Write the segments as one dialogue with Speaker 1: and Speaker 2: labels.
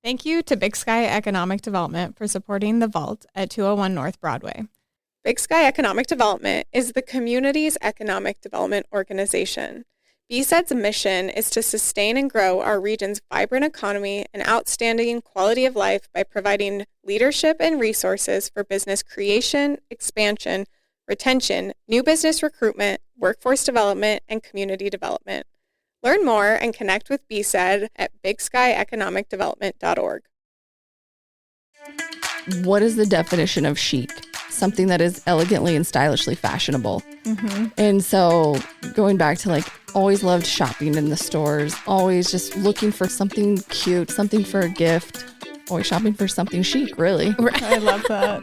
Speaker 1: Thank you to Big Sky Economic Development for supporting The Vault at 201 North Broadway. Big Sky Economic Development is the community's economic development organization. BSED's mission is to sustain and grow our region's vibrant economy and outstanding quality of life by providing leadership and resources for business creation, expansion, retention, new business recruitment, workforce development, and community development. Learn more and connect with BSED at bigskyeconomicdevelopment.org.
Speaker 2: What is the definition of chic? Something that is elegantly and stylishly fashionable. Mm-hmm. And so going back to like, always loved shopping in the stores, always just looking for something cute, something for a gift, always shopping for something chic, really.
Speaker 1: I love that.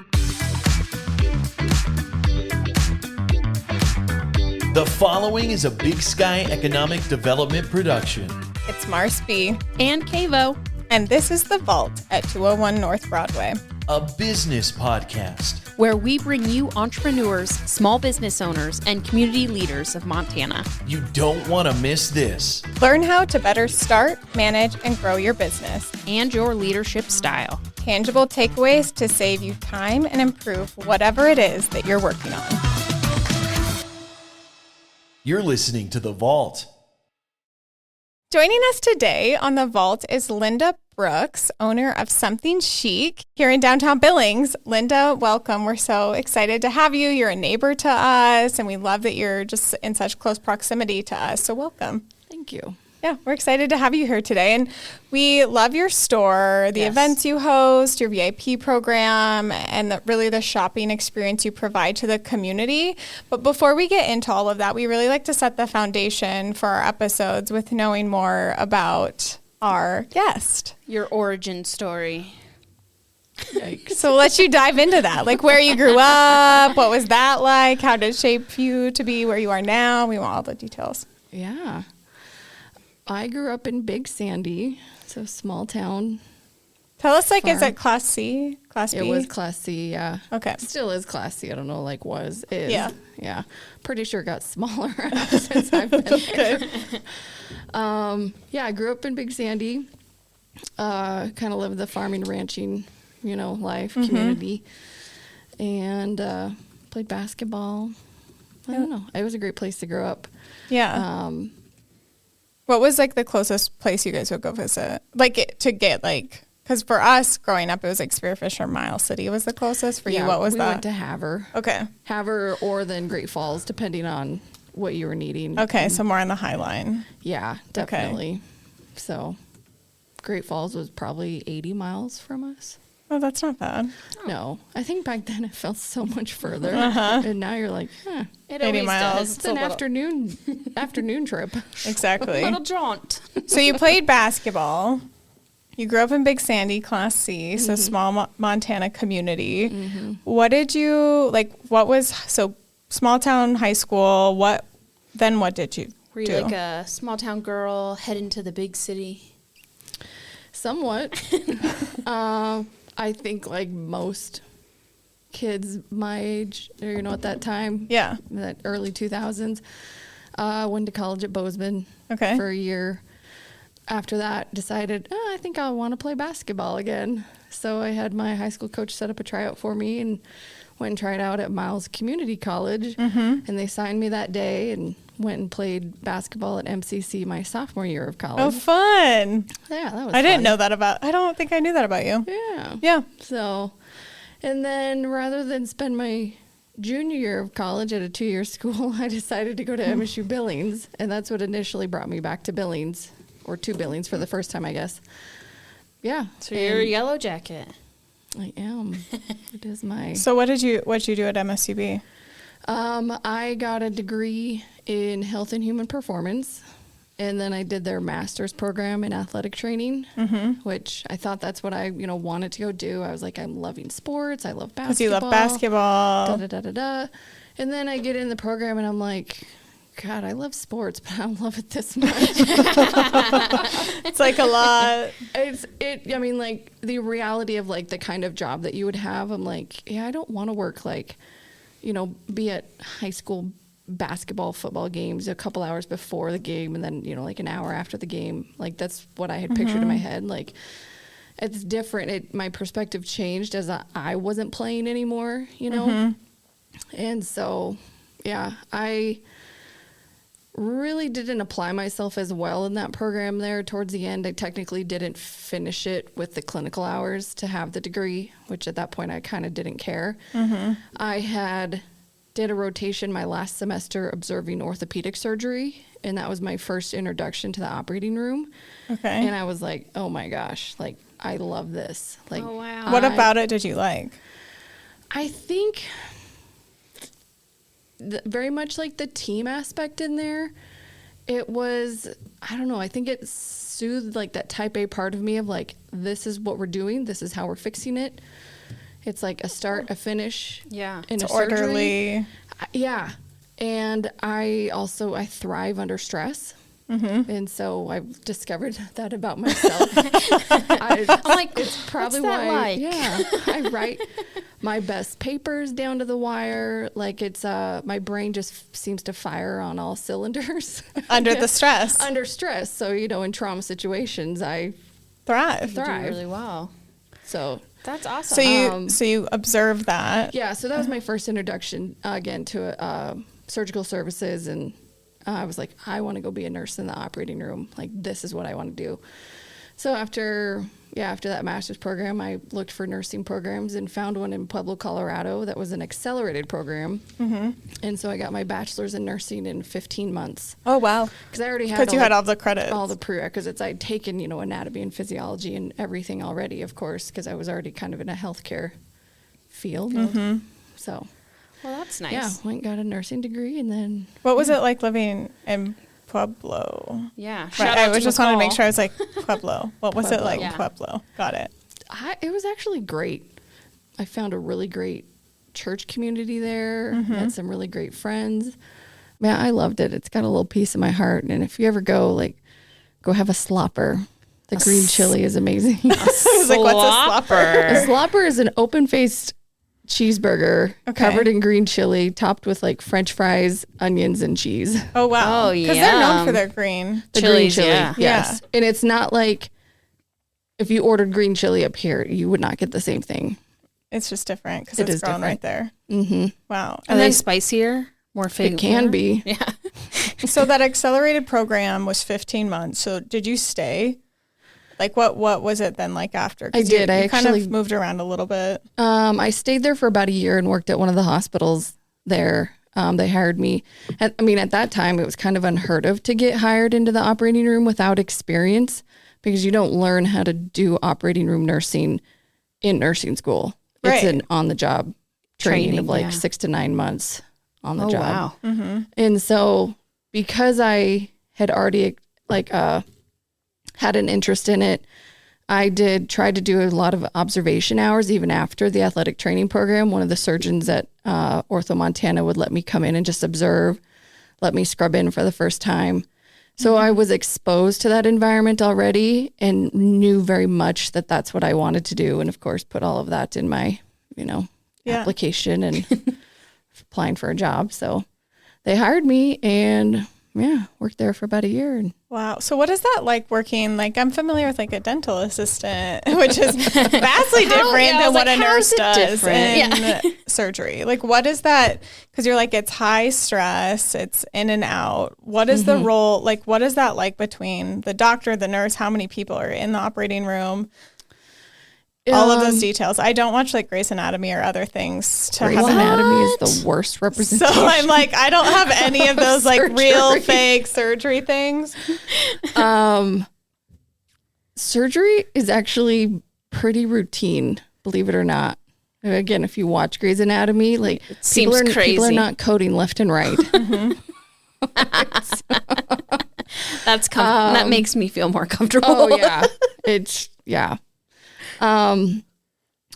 Speaker 3: The following is a Big Sky Economic Development production.
Speaker 1: It's Mars B.
Speaker 4: And Kavo.
Speaker 1: And this is The Vault at 201 North Broadway.
Speaker 3: A business podcast
Speaker 4: where we bring you entrepreneurs, small business owners, and community leaders of Montana.
Speaker 3: You don't want to miss this.
Speaker 1: Learn how to better start, manage, and grow your business.
Speaker 4: And your leadership style.
Speaker 1: Tangible takeaways to save you time and improve whatever it is that you're working on.
Speaker 3: You're listening to The Vault.
Speaker 1: Joining us today on The Vault is Linda Brooks, owner of SOMETHINGchic here in Downtown Billings. Linda, welcome. We're so excited to have you. You're a neighbor to us, and we love that you're just in such close proximity to us. So welcome.
Speaker 2: Thank you.
Speaker 1: Yeah, we're excited to have you here today. And we love your store, the events you host, your VIP program, and really the shopping experience you provide to the community. But before we get into all of that, we really like to set the foundation for our episodes with knowing more about our guest.
Speaker 4: Your origin story.
Speaker 2: Yikes.
Speaker 1: So we'll let you dive into that, like where you grew up, what was that like, how did it shape you to be where you are now? We want all the details.
Speaker 2: Yeah. I grew up in Big Sandy, so small town.
Speaker 1: Tell us, like,
Speaker 2: farm.
Speaker 1: is it Class C, Class B?
Speaker 2: It was Class C, yeah.
Speaker 1: Okay.
Speaker 2: Still is Class C. I don't know, like, is.
Speaker 1: Yeah.
Speaker 2: Yeah. Pretty sure it got smaller since I've been there. Yeah, I grew up in Big Sandy. Kind of lived the farming, ranching, life, community. And played basketball. I don't know. It was a great place to grow up.
Speaker 1: Yeah. What was, like, the closest place you guys would go visit? Like, to get, like, because for us growing up, it was, like, Spearfish or Miles City was the closest. For you, what was that?
Speaker 2: We went to Havre.
Speaker 1: Okay.
Speaker 2: Havre or then Great Falls, depending on what you were needing.
Speaker 1: Okay, so more on the High Line.
Speaker 2: Yeah, definitely. Okay. So Great Falls was probably 80 miles from us.
Speaker 1: Oh, that's not bad.
Speaker 2: No, I think back then it felt so much further. And now you're like,
Speaker 4: it
Speaker 1: 80 miles.
Speaker 2: It's an afternoon trip.
Speaker 1: Exactly.
Speaker 4: A little jaunt.
Speaker 1: So you played basketball. You grew up in Big Sandy, Class C, so small Montana community. Mm-hmm. What did you, what was, so small town high school, what did you
Speaker 4: Were you
Speaker 1: do?
Speaker 4: like a small town girl heading to the big city?
Speaker 2: Somewhat. I think like most kids my age, or at that time, that early 2000s, went to college at Bozeman for a year. After that, decided, I think I want to play basketball again. So I had my high school coach set up a tryout for me and went and tried out at Miles Community College. And they signed me that day and went and played basketball at MCC my sophomore year of college.
Speaker 1: Oh, fun.
Speaker 2: Yeah, that was
Speaker 1: I didn't
Speaker 2: fun.
Speaker 1: know that about, I don't think I knew that about you.
Speaker 2: Yeah.
Speaker 1: Yeah.
Speaker 2: So, and then rather than spend my junior year of college at a 2-year school, I decided to go to MSU Billings. And that's what initially brought me back to Billings, or to Billings for the first time, I guess. Yeah.
Speaker 4: So you're a yellow jacket.
Speaker 2: I am. It is my...
Speaker 1: So what'd you do at MSUB?
Speaker 2: I got a degree in health and human performance, and then I did their master's program in athletic training, which I thought that's what I, wanted to go do. I was like, I'm loving sports. I love basketball.
Speaker 1: Because you love basketball.
Speaker 2: And then I get in the program and I'm like, God, I love sports, but I don't love it this much.
Speaker 1: It's like a lot.
Speaker 2: The reality of like the kind of job that you would have, I'm like, I don't want to work be at high school basketball, football games a couple hours before the game and then, like an hour after the game. Like that's what I had pictured in my head. it's different. My perspective changed as I wasn't playing anymore, you know? And so, yeah, I really didn't apply myself as well in that program there. Towards the end, I technically didn't finish it with the clinical hours to have the degree, which at that point I kind of didn't care. I did a rotation my last semester observing orthopedic surgery, and that was my first introduction to the operating room. Okay. And I was like, oh my gosh, like, I love this. Like,
Speaker 1: oh, wow. What about it did you like?
Speaker 2: I think very much like the team aspect in there. It was, I don't know, I think it soothed like that type A part of me of like, this is what we're doing. This is how we're fixing it. It's like a start, a finish.
Speaker 4: Yeah.
Speaker 2: In
Speaker 1: it's
Speaker 2: a
Speaker 1: orderly.
Speaker 2: Yeah. And I thrive under stress. And so I've discovered that about myself. I'm like, it's probably why. Yeah, I write my best papers down to the wire. Like it's my brain just seems to fire on all cylinders
Speaker 1: under the stress.
Speaker 2: Under stress. So in trauma situations, I
Speaker 1: thrive.
Speaker 2: You do
Speaker 4: really well.
Speaker 2: So
Speaker 4: that's awesome.
Speaker 1: So you observe that.
Speaker 2: Yeah. So that was my first introduction again to surgical services and. I was like, I want to go be a nurse in the operating room. Like, this is what I want to do. So after that master's program, I looked for nursing programs and found one in Pueblo, Colorado that was an accelerated program. And so I got my bachelor's in nursing in 15 months.
Speaker 1: Oh, wow.
Speaker 2: Because I already had
Speaker 1: because you had all the credits.
Speaker 2: All the prerequisites. I'd taken, anatomy and physiology and everything already, of course, because I was already kind of in a healthcare field. So...
Speaker 4: Well, that's nice.
Speaker 2: Yeah, went and got a nursing degree, and then...
Speaker 1: What was it like living in Pueblo?
Speaker 4: Yeah.
Speaker 1: Right, I just wanted to make sure I was like, Pueblo. What was it like in
Speaker 2: Yeah.
Speaker 1: Pueblo? Got it.
Speaker 2: It was actually great. I found a really great church community there. Met some really great friends. Man, I loved it. It's got a little piece of my heart. And if you ever go have a slopper. The green chili is amazing.
Speaker 1: I was like, what's a slopper?
Speaker 2: A slopper is an open-faced cheeseburger covered in green chili, topped with like French fries, onions, and cheese.
Speaker 1: Oh, wow.
Speaker 4: Oh, yeah.
Speaker 1: Because they're known for their green.
Speaker 2: The green chili, yes. Yeah. And it's not like if you ordered green chili up here, you would not get the same thing.
Speaker 1: It's just different because it's grown right there. Wow.
Speaker 4: Are they spicier? More fig?
Speaker 2: It can be.
Speaker 4: Yeah.
Speaker 1: So that accelerated program was 15 months. So did you stay? Like, what was it then like after?
Speaker 2: I did.
Speaker 1: I
Speaker 2: actually
Speaker 1: kind of moved around a little bit.
Speaker 2: I stayed there for about a year and worked at one of the hospitals there. They hired me. At that time, it was kind of unheard of to get hired into the operating room without experience because you don't learn how to do operating room nursing in nursing school.
Speaker 1: Right.
Speaker 2: It's an on-the-job training of like 6 to 9 months on the job.
Speaker 4: Wow.
Speaker 2: And so because I had already had an interest in it, I did try to do a lot of observation hours even after the athletic training program. One of the surgeons at Ortho Montana would let me come in and just observe, let me scrub in for the first time. So I was exposed to that environment already and knew very much that that's what I wanted to do. And of course, put all of that in my, application and applying for a job. So they hired me and worked there for about a year. And
Speaker 1: wow. So what is that like working? Like I'm familiar with like a dental assistant, which is vastly different than what a nurse does in surgery. Like what is that? Because you're like, it's high stress, it's in and out. What is the role? Like what is that like between the doctor, the nurse? How many people are in the operating room? All of those details. I don't watch like Grey's Anatomy or other things.
Speaker 2: Grey's Anatomy is the worst representation.
Speaker 1: So I'm like, I don't have any of those like real fake surgery things.
Speaker 2: Surgery is actually pretty routine, believe it or not. Again, if you watch Grey's Anatomy, like
Speaker 4: it seems crazy.
Speaker 2: People are not coding left and right.
Speaker 4: That makes me feel more comfortable.
Speaker 2: Oh yeah,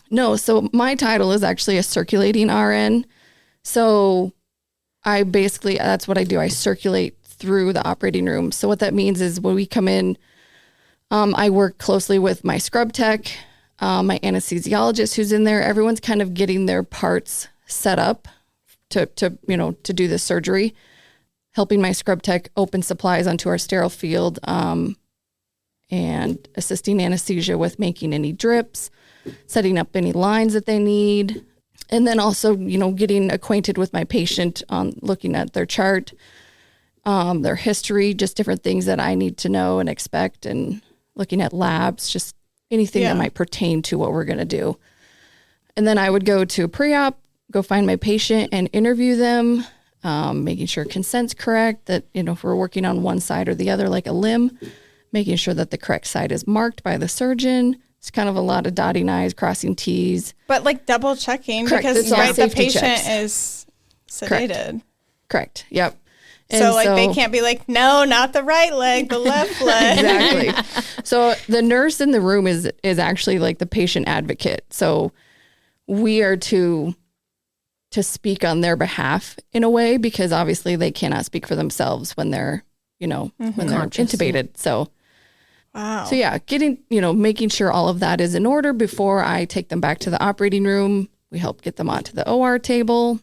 Speaker 2: no, so my title is actually a circulating RN. So that's what I do. I circulate through the operating room. So what that means is when we come in, I work closely with my scrub tech, my anesthesiologist who's in there. Everyone's kind of getting their parts set up to do the surgery, helping my scrub tech open supplies onto our sterile field, and assisting anesthesia with making any drips, setting up any lines that they need. And then also, getting acquainted with my patient on looking at their chart, their history, just different things that I need to know and expect, and looking at labs, just anything that might pertain to what we're going to do. And then I would go to a pre-op, go find my patient and interview them, making sure consent's correct, that, if we're working on one side or the other, like a limb, making sure that the correct side is marked by the surgeon. It's kind of a lot of dotting I's, crossing T's.
Speaker 1: But like double checking,
Speaker 2: correct.
Speaker 1: because the patient
Speaker 2: checks.
Speaker 1: is sedated.
Speaker 2: Correct. Yep.
Speaker 1: And so they can't be like, no, not the right leg, the left leg.
Speaker 2: Exactly. So the nurse in the room is actually like the patient advocate. So we are to speak on their behalf in a way, because obviously they cannot speak for themselves when they're, when they're intubated. So,
Speaker 1: wow.
Speaker 2: So yeah, getting, making sure all of that is in order before I take them back to the operating room. We help get them onto the OR table.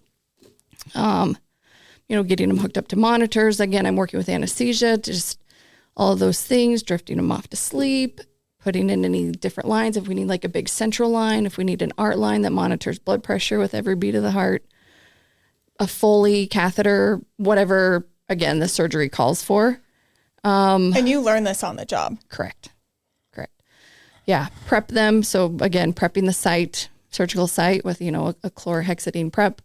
Speaker 2: Getting them hooked up to monitors. Again, I'm working with anesthesia, just all of those things, drifting them off to sleep, putting in any different lines. If we need like a big central line, if we need an art line that monitors blood pressure with every beat of the heart, a Foley catheter, whatever, again, the surgery calls for.
Speaker 1: And you learn this on the job.
Speaker 2: Correct. Yeah. Prep them. So again, prepping the site, surgical site with, a chlorhexidine prep.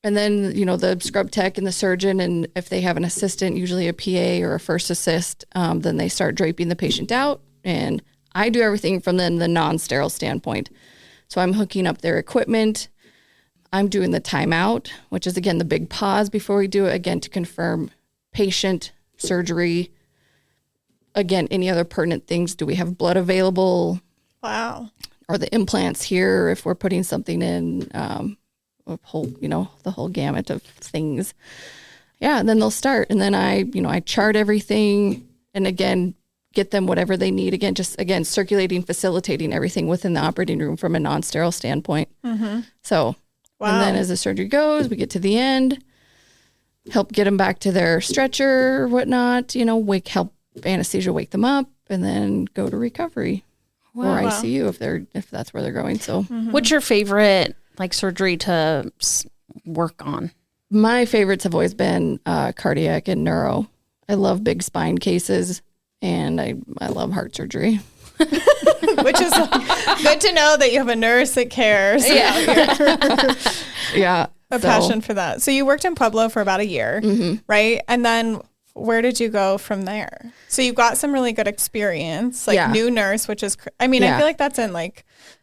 Speaker 2: And then, the scrub tech and the surgeon, and if they have an assistant, usually a PA or a first assist, then they start draping the patient out. And I do everything from the non-sterile standpoint. So I'm hooking up their equipment. I'm doing the timeout, which is, again, the big pause before we do it, again, to confirm patient, surgery. Again, any other pertinent things. Do we have blood available?
Speaker 1: Wow.
Speaker 2: Are the implants here if we're putting something in? The whole gamut of things. Yeah. And then they'll start. And then I chart everything, and again, get them whatever they need. Again, circulating, facilitating everything within the operating room from a non-sterile standpoint. Mm-hmm. So, wow. And then as the surgery goes, we get to the end, help get them back to their stretcher or whatnot, help anesthesia, wake them up, and then go to recovery or ICU if that's where they're going. So
Speaker 4: What's your favorite surgery to work on?
Speaker 2: My favorites have always been cardiac and neuro. I love big spine cases, and I love heart surgery.
Speaker 1: Which is good to know that you have a nurse that cares.
Speaker 2: Yeah. Yeah.
Speaker 1: A passion for that. So you worked in Pueblo for about a year, right? And then where did you go from there? So you got some really good experience, new nurse, which is, I feel like that's in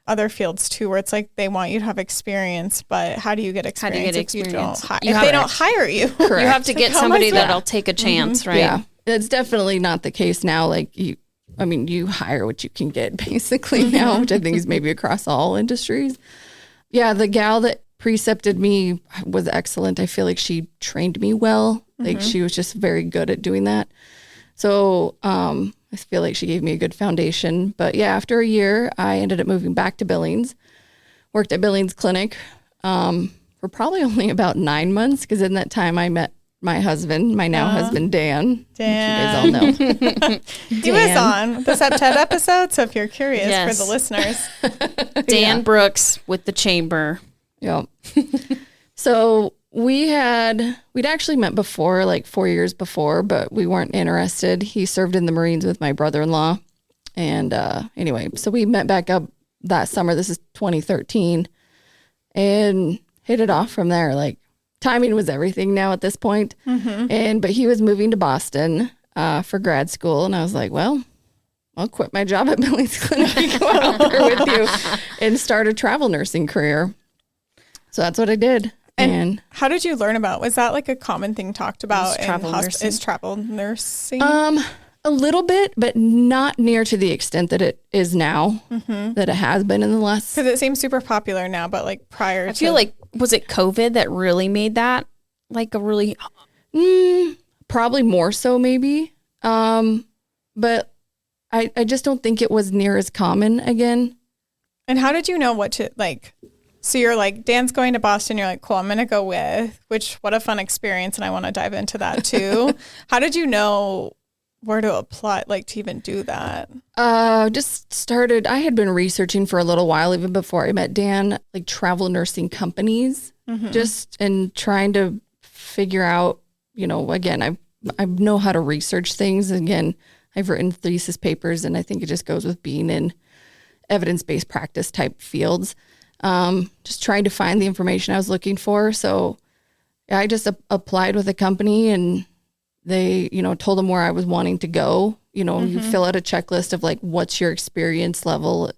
Speaker 1: other fields too, where it's they want you to have experience, but how do you get experience if they don't hire you?
Speaker 2: Correct.
Speaker 4: You have to get somebody that'll take a chance, right?
Speaker 2: Yeah. It's definitely not the case now. You hire what you can get basically now, which I think is maybe across all industries. Yeah. The gal that precepted me was excellent. I feel like she trained me well. She was just very good at doing that. So, I feel like she gave me a good foundation. But yeah, after a year, I ended up moving back to Billings, worked at Billings Clinic for probably only about 9 months, because in that time I met my husband, my now husband, Dan. You guys all know.
Speaker 1: He was on the Septet episode, so if you're curious for the listeners.
Speaker 4: Dan Brooks with the chamber.
Speaker 2: Yep. So we'd actually met before, 4 years before, but we weren't interested. He served in the Marines with my brother-in-law. And anyway, so we met back up that summer. This is 2013, and hit it off from there. Timing was everything now at this point. But he was moving to Boston for grad school. And I was like, well, I'll quit my job at Billings Clinic and go out there with you and start a travel nursing career. So that's what I did.
Speaker 1: And how did you learn about? Was that a common thing talked about is travel nursing?
Speaker 2: A little bit, but not near to the extent that it is now, that it has been in the last.
Speaker 1: Because it seems super popular now, but prior
Speaker 4: I feel was it COVID that really made that a really?
Speaker 2: Probably more so maybe. But I just don't think it was near as common again.
Speaker 1: And how did you know what to So you're Dan's going to Boston. You're cool, I'm going to go with, what a fun experience. And I want to dive into that too. How did you know where to apply, like to even do that?
Speaker 2: Just started, I had been researching for a little while, even before I met Dan, like travel nursing companies, just and trying to figure out, again, I know how to research things. Again, I've written thesis papers, and I think it just goes with being in evidence-based practice type fields. Just trying to find the information I was looking for. So I just applied with a company, and they, told them where I was wanting to go. You fill out a checklist of like, what's your experience level?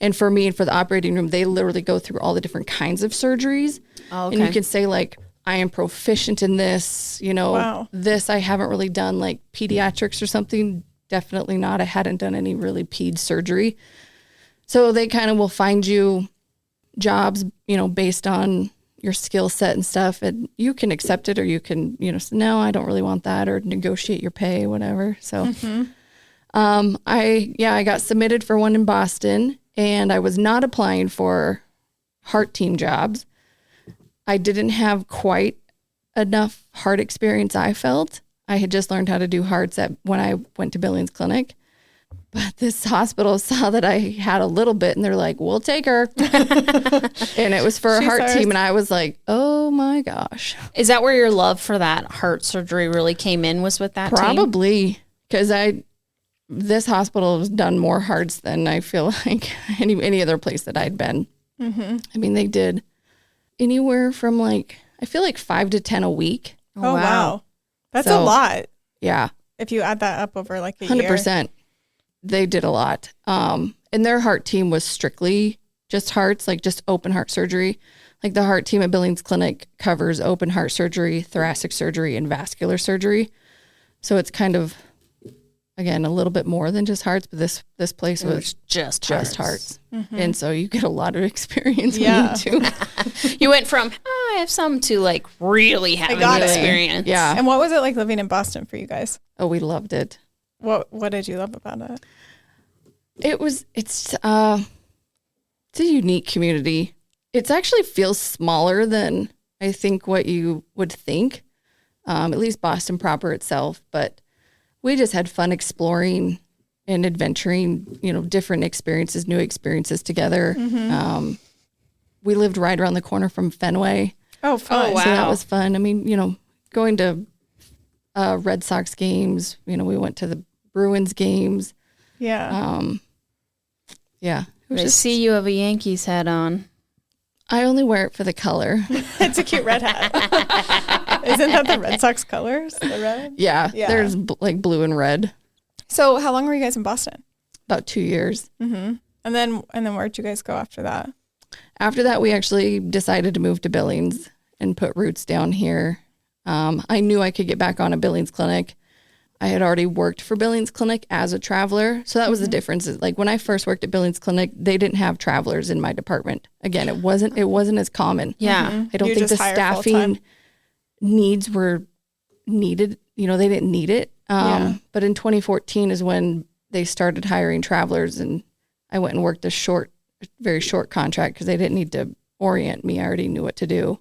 Speaker 2: And for me and for the operating room, they literally go through all the different kinds of surgeries. Oh, okay. And you can say like, I am proficient in this, wow. This I haven't really done, like pediatrics or something. Definitely not. I hadn't done any really ped surgery. So they kind of will find you jobs, based on your skill set and stuff, and you can accept it, or you can, say, no, I don't really want that, or negotiate your pay, whatever. So, I got submitted for one in Boston, and I was not applying for heart team jobs. I didn't have quite enough heart experience, I felt. I had just learned how to do hearts when I went to Billings Clinic. But this hospital saw that I had a little bit, and they're like, we'll take her. And it was for a heart team. And I was like, oh my gosh.
Speaker 4: Is that where your love for that heart surgery really came in, was with that
Speaker 2: Probably. Because this hospital has done more hearts than I feel like any other place that I'd been. Mm-hmm. I mean, they did anywhere from I feel like 5 to 10 a week.
Speaker 1: Oh, wow. That's a lot.
Speaker 2: Yeah.
Speaker 1: If you add that up over like a
Speaker 2: 100%.
Speaker 1: year.
Speaker 2: 100%. They did a lot. And their heart team was strictly just hearts, like just open heart surgery. Like the heart team at Billings Clinic covers open heart surgery, thoracic surgery, and vascular surgery. So it's kind of, again, a little bit more than just hearts, but this place was just hearts. Mm-hmm. And so you get a lot of experience when you do.
Speaker 4: You went from, I have some, to like really having an experience.
Speaker 2: Yeah.
Speaker 1: And what was it like living in Boston for you guys?
Speaker 2: Oh, we loved it.
Speaker 1: What did you love about it?
Speaker 2: It's a unique community. It actually feels smaller than I think what you would think, at least Boston proper itself. But we just had fun exploring and adventuring, different experiences, new experiences together. Mm-hmm. We lived right around the corner from Fenway.
Speaker 1: Oh, fun.
Speaker 2: Oh, wow. So that was fun. I mean, going to Red Sox games, we went to the Bruins games.
Speaker 1: Yeah.
Speaker 2: Yeah.
Speaker 4: I see you have a Yankees hat on.
Speaker 2: I only wear it for the color.
Speaker 1: It's a cute red hat. Isn't that the Red Sox colors? The red?
Speaker 2: Yeah. There's like blue and red.
Speaker 1: So how long were you guys in Boston?
Speaker 2: About 2 years.
Speaker 1: Mm-hmm. And then where'd you guys go after that?
Speaker 2: After that, we actually decided to move to Billings and put roots down here. I knew I could get back on a Billings Clinic. I had already worked for Billings Clinic as a traveler. So that was the difference. Like when I first worked at Billings Clinic, they didn't have travelers in my department. Again, it wasn't as common.
Speaker 4: Yeah.
Speaker 2: Mm-hmm. I don't think the staffing needs were needed. They didn't need it. But in 2014 is when they started hiring travelers, and I went and worked a very short contract because they didn't need to orient me. I already knew what to do.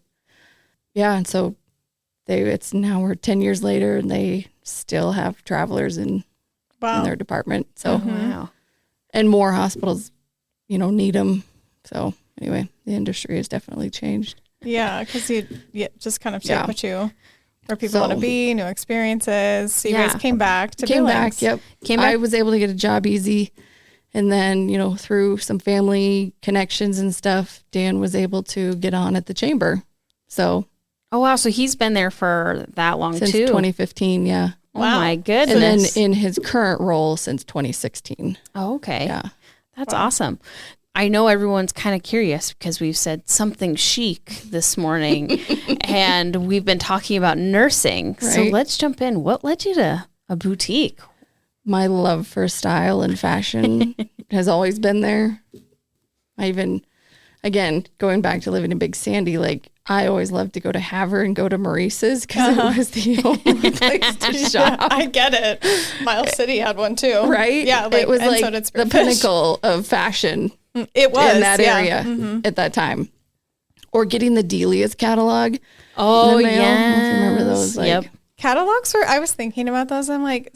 Speaker 2: Yeah. And so now we're 10 years later, and they still have travelers in their department. So, and more hospitals, need them. So anyway, the industry has definitely changed.
Speaker 1: Yeah. Cause you just kind of take where people want to be, new experiences. So you guys came back to Billings.
Speaker 2: Yep. I was able to get a job easy. And then, through some family connections and stuff, Dan was able to get on at the chamber. So.
Speaker 4: Oh, wow. So he's been there for that long,
Speaker 2: since
Speaker 4: too?
Speaker 2: Since 2015, yeah.
Speaker 4: Wow. Oh, my goodness.
Speaker 2: And then in his current role since 2016.
Speaker 4: Oh, okay.
Speaker 2: Yeah.
Speaker 4: That's awesome. I know everyone's kind of curious because we've said something chic this morning, and we've been talking about nursing. Right. So let's jump in. What led you to a boutique?
Speaker 2: My love for style and fashion has always been there. Again, going back to living in Big Sandy, I always loved to go to Havre and go to Maurice's because it was the only place to shop.
Speaker 1: I get it. Miles City had one too.
Speaker 2: Right?
Speaker 1: Yeah.
Speaker 2: It was so the pinnacle of fashion.
Speaker 1: It was.
Speaker 2: In that area at that time. Or getting the Delia's catalog.
Speaker 4: Oh,
Speaker 2: yeah. Remember those?
Speaker 1: Catalogs I was thinking about those. I'm like,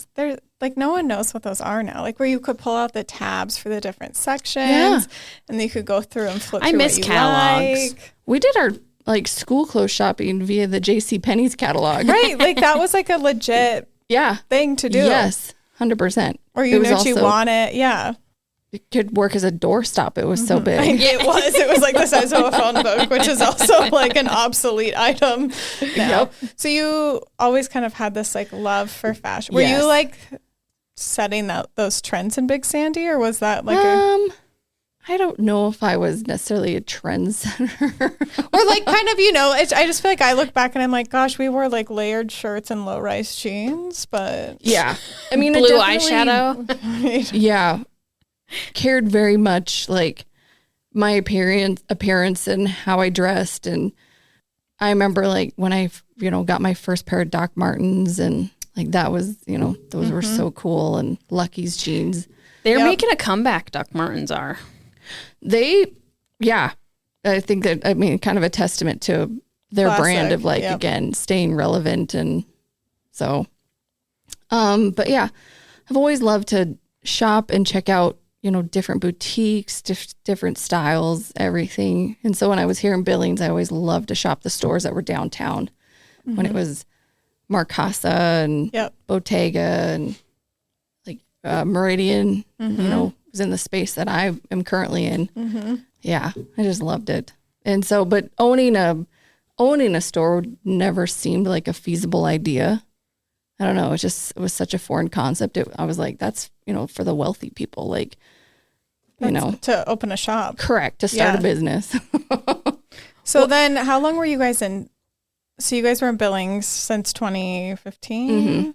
Speaker 1: like no one knows what those are now. Like where you could pull out the tabs for the different sections and then you could go through and flip through
Speaker 4: I miss
Speaker 1: what you
Speaker 4: catalogs.
Speaker 1: like.
Speaker 2: We did our like school clothes shopping via the JCPenney's catalog.
Speaker 1: Right. Like that was like a legit thing to do.
Speaker 2: Yes. 100%.
Speaker 1: Or you know what you want it. Yeah.
Speaker 2: It could work as a doorstop. It was so big.
Speaker 1: It was like the size of a phone book, which is also like an obsolete item now. Yep. So you always kind of had this like love for fashion. Were you like setting those trends in Big Sandy, or was that like
Speaker 2: I don't know if I was necessarily a trendsetter.
Speaker 1: Or like kind of, you know, I just feel like I look back and I'm like, gosh, we wore like layered shirts and low-rise jeans, but
Speaker 2: yeah. I mean,
Speaker 4: blue eyeshadow.
Speaker 2: Yeah. Cared very much like my appearance and how I dressed. And I remember like when I, you know, got my first pair of Doc Martens, and like that was, you know, those were so cool, and Lucky's jeans.
Speaker 4: They're making a comeback, Doc Martens are.
Speaker 2: I think that, I mean, kind of a testament to their brand of like, again, staying relevant. And so, but yeah, I've always loved to shop and check out, you know, different boutiques, different styles, everything. And so when I was here in Billings, I always loved to shop the stores that were downtown when it was Marcasa and Bottega and like Meridian, you know, was in the space that I am currently in. Yeah, I just loved it. And so, but owning a store never seemed like a feasible idea. I don't know. It was such a foreign concept. I was like, that's, you know, for the wealthy people, like, you know,
Speaker 1: to open a shop.
Speaker 2: Correct. To start a business.
Speaker 1: So then how long were you guys in? So you guys were in Billings since 2015.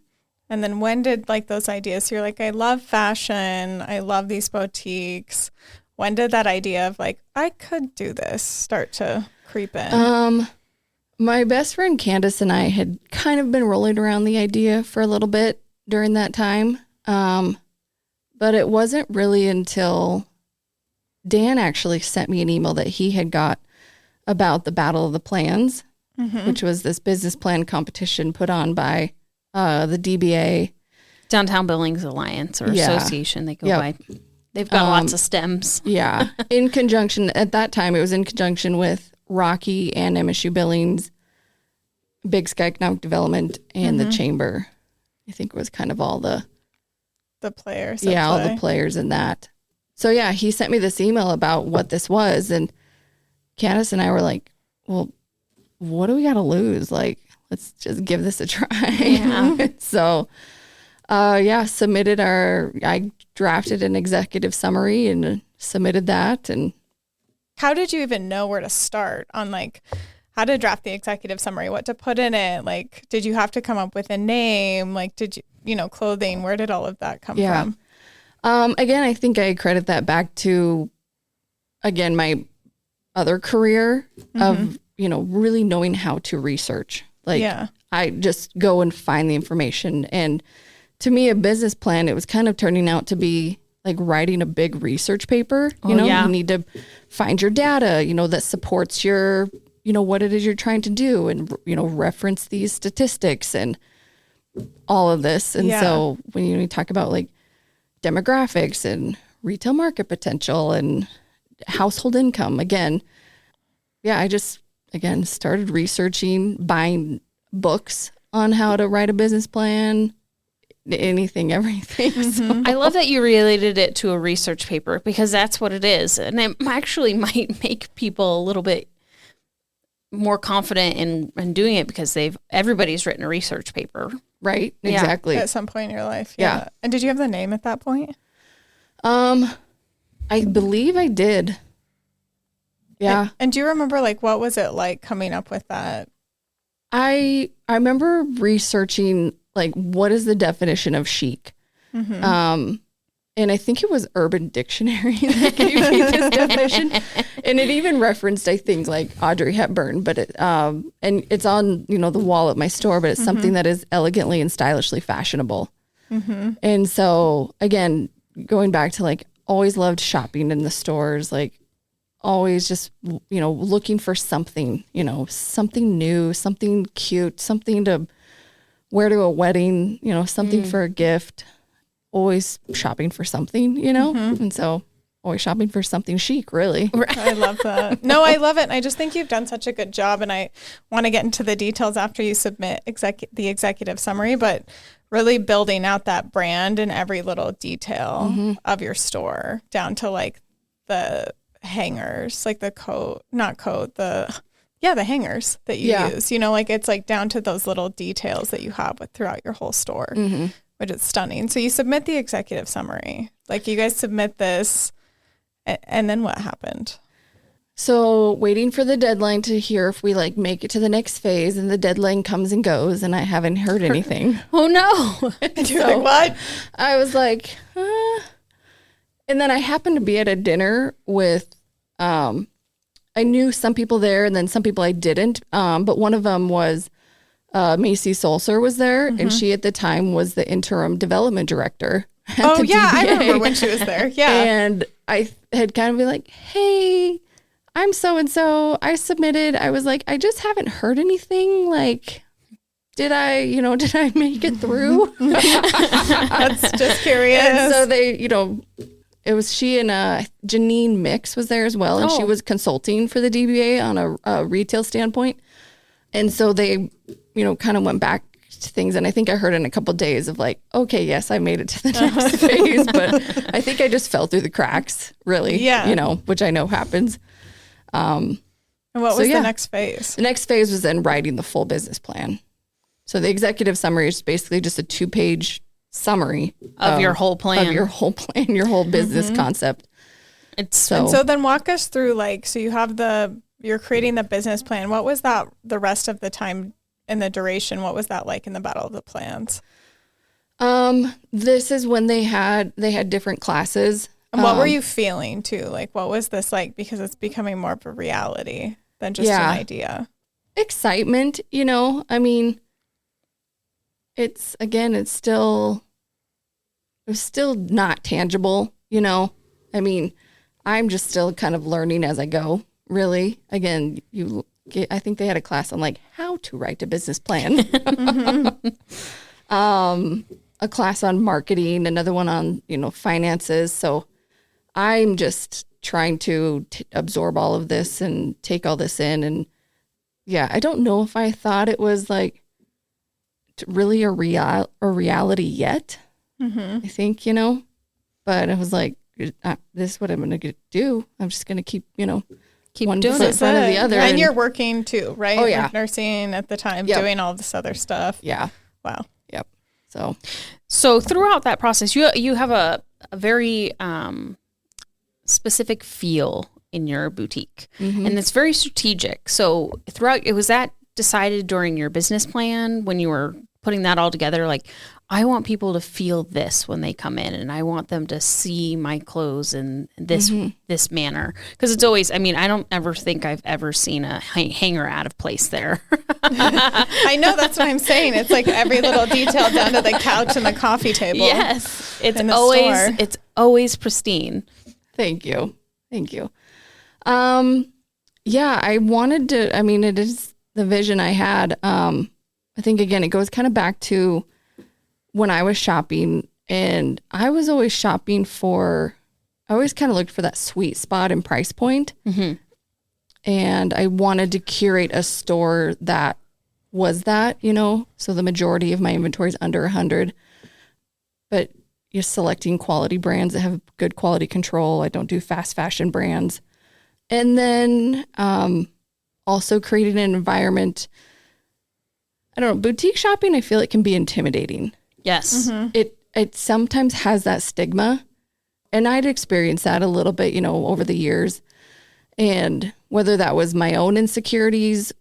Speaker 1: And then when did like those ideas? So you're like, I love fashion. I love these boutiques. When did that idea of like, I could do this start to creep in?
Speaker 2: My best friend Candace and I had kind of been rolling around the idea for a little bit during that time. But it wasn't really until Dan actually sent me an email that he had got about the Battle of the Plans, which was this business plan competition put on by the DBA.
Speaker 4: Downtown Billings Alliance or Association, they go by. They've got lots of stems.
Speaker 2: Yeah. In conjunction, at that time, it was in conjunction with Rocky and MSU Billings, Big Sky Economic Development, and the Chamber. I think it was kind of all the
Speaker 1: players.
Speaker 2: All the players in that. So yeah, he sent me this email about what this was, and Candace and I were like, well, what do we got to lose? Like, let's just give this a try. Yeah. So, I drafted an executive summary and submitted that. And
Speaker 1: how did you even know where to start on like how to draft the executive summary, what to put in it? Like, did you have to come up with a name? Like, did you know, clothing, where did all of that come from?
Speaker 2: Again, I think I credit that back to, again, my other career of, you know, really knowing how to research. Like, I just go and find the information. And to me, a business plan, it was kind of turning out to be like writing a big research paper. You know, you need to find your data, you know, that supports your, you know, what it is you're trying to do, and, you know, reference these statistics and all of this. And so when you talk about like demographics and retail market potential and household income, again, I just, started researching, buying books on how to write a business plan, anything, everything. So.
Speaker 4: I love that you related it to a research paper, because that's what it is. And it actually might make people a little bit more confident in doing it, because everybody's written a research paper.
Speaker 2: Right. Exactly.
Speaker 1: At some point in your life. Yeah. And did you have the name at that point?
Speaker 2: I believe I did. Yeah.
Speaker 1: And do you remember like what was it like coming up with that?
Speaker 2: I remember researching like what is the definition of chic. And I think it was Urban Dictionary that gave me this definition. And it even referenced, I think, like Audrey Hepburn, but and it's on, you know, the wall at my store, but it's something that is elegantly and stylishly fashionable. And so again, going back to like always loved shopping in the stores, like always just, you know, looking for something, you know, something new, something cute, something to wear to a wedding, you know, something for a gift. always shopping for something, and so always shopping for something chic, really.
Speaker 1: I love that. No, I love it. And I just think you've done such a good job, and I want to get into the details after you submit the executive summary, but really building out that brand in every little detail of your store, down to like the hangers, like the the hangers that you use, like it's like down to those little details that you have throughout your whole store, which is stunning. So you submit the executive summary, like you guys submit this, and then what happened?
Speaker 2: So waiting for the deadline to hear if we like make it to the next phase, and the deadline comes and goes, and I haven't heard anything.
Speaker 4: Oh no.
Speaker 1: And you're like, what?
Speaker 2: I was like, And then I happened to be at a dinner with, I knew some people there, and then some people I didn't. But one of them was Macy Solser was there, and she at the time was the interim development director.
Speaker 1: Oh yeah, I remember when she was there. Yeah.
Speaker 2: And I had kind of been like, hey, I'm so-and-so. I submitted. I was like, I just haven't heard anything. Like, did I make it through?
Speaker 1: That's just curious.
Speaker 2: And so they, it was she and Janine Mix was there as well. And she was consulting for the DBA on a retail standpoint. And so they, kind of went back to things. And I think I heard in a couple of days of like, okay, yes, I made it to the next phase. But I think I just fell through the cracks, really.
Speaker 1: Yeah.
Speaker 2: Which I know happens.
Speaker 1: And what was the next phase?
Speaker 2: The next phase was then writing the full business plan. So the executive summary is basically just a 2-page summary
Speaker 4: of your whole plan,
Speaker 2: your whole business concept.
Speaker 1: So then walk us through, like, so you're creating the business plan. What was that the rest of the time and the duration? What was that like in the Battle of the Plans?
Speaker 2: This is when they had different classes.
Speaker 1: And what were you feeling too? Like, what was this like? Because it's becoming more of a reality than just an idea.
Speaker 2: Excitement, I mean, it was still not tangible, I mean, I'm just still kind of learning as I go, really. Again, I think they had a class on like how to write a business plan. A class on marketing, another one on, finances. So I'm just trying to absorb all of this and take all this in. And I don't know if I thought it was like really a reality yet. I think, but I was like, this is what I'm going to do. I'm just going to keep one
Speaker 4: doing
Speaker 2: foot in front of the other.
Speaker 1: And you're working too, right?
Speaker 2: Oh, yeah.
Speaker 1: Like nursing at the time, doing all this other stuff.
Speaker 2: Yeah.
Speaker 1: Wow.
Speaker 2: Yep.
Speaker 4: So throughout that process, you have a very specific feel in your boutique, and it's very strategic. So was that decided during your business plan when you were putting that all together? Like, I want people to feel this when they come in, and I want them to see my clothes in this manner. Because it's always, I don't ever think I've ever seen a hanger out of place there.
Speaker 1: I know, that's what I'm saying. It's like every little detail down to the couch and the coffee table.
Speaker 4: Yes, it's always pristine.
Speaker 2: Thank you. I wanted to. It is the vision I had. I think again, it goes kind of back to when I was shopping, and I was always shopping I always kind of looked for that sweet spot and price point. And I wanted to curate a store that was that, so the majority of my inventory is under 100, but you're selecting quality brands that have good quality control. I don't do fast fashion brands. And then also creating an environment. I don't know, boutique shopping, I feel it can be intimidating.
Speaker 4: Yes.
Speaker 2: It sometimes has that stigma, and I'd experienced that a little bit, over the years. And whether that was my own insecurities,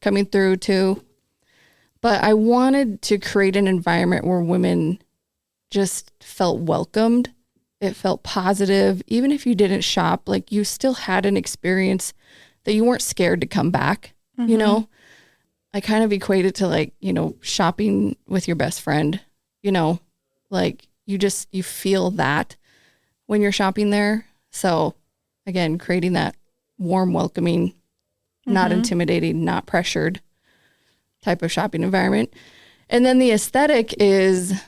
Speaker 2: coming through too. But I wanted to create an environment where women just felt welcomed. It felt positive. Even if you didn't shop, like you still had an experience that you weren't scared to come back, I kind of equate it to like, shopping with your best friend, like you feel that when you're shopping there. So again, creating that warm, welcoming, not intimidating, not pressured type of shopping environment. And then the aesthetic is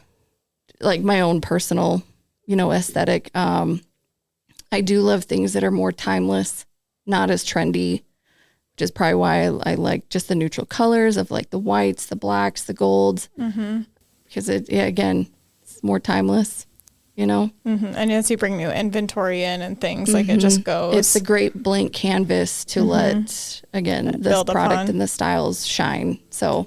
Speaker 2: like my own personal, aesthetic. I do love things that are more timeless, not as trendy, which is probably why I like just the neutral colors of like the whites, the blacks, the golds, because again, it's more timeless,
Speaker 1: And as you bring new inventory in and things, like it just goes.
Speaker 2: It's a great blank canvas to let, again, this product and the styles shine. So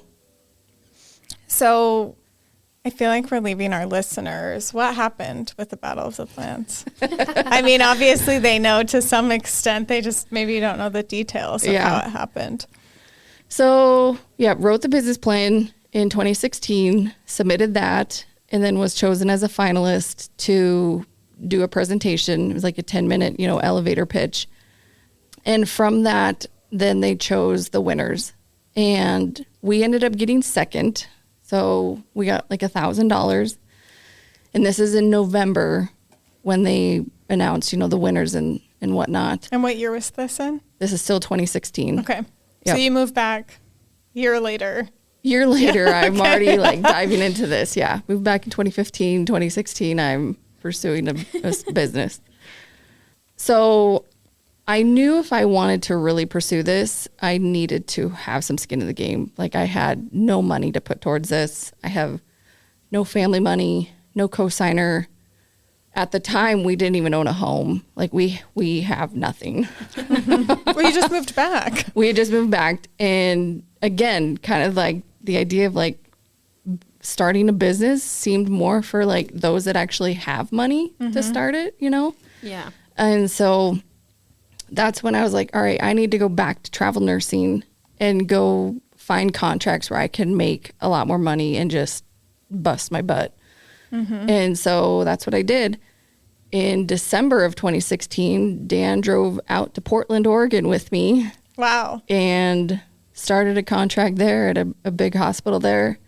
Speaker 1: I feel like we're leaving our listeners. What happened with the Battle of the Plants? I mean, obviously they know to some extent. They just maybe don't know the details of how it happened.
Speaker 2: So, wrote the business plan in 2016, submitted that, and then was chosen as a finalist to do a presentation. It was like a 10-minute, elevator pitch. And from that, then they chose the winners. And we ended up getting second. So we got like $1,000. And this is in November when they announced, the winners and whatnot.
Speaker 1: And what year was this in?
Speaker 2: This is still 2016.
Speaker 1: Okay. Yep. So you moved back a year later.
Speaker 2: I'm already like diving into this. Yeah. Moved back in 2015, 2016. I'm pursuing a business. So I knew if I wanted to really pursue this, I needed to have some skin in the game. Like I had no money to put towards this. I have no family money, no cosigner. At the time, we didn't even own a home. Like we have nothing.
Speaker 1: Well, you just moved back.
Speaker 2: We had just moved back. And again, kind of like the idea of like starting a business seemed more for like those that actually have money to start it,
Speaker 4: Yeah.
Speaker 2: And so that's when I was like, all right, I need to go back to travel nursing and go find contracts where I can make a lot more money and just bust my butt. And so that's what I did. In December of 2016, Dan drove out to Portland, Oregon with me.
Speaker 1: Wow.
Speaker 2: And started a contract there at a big hospital there.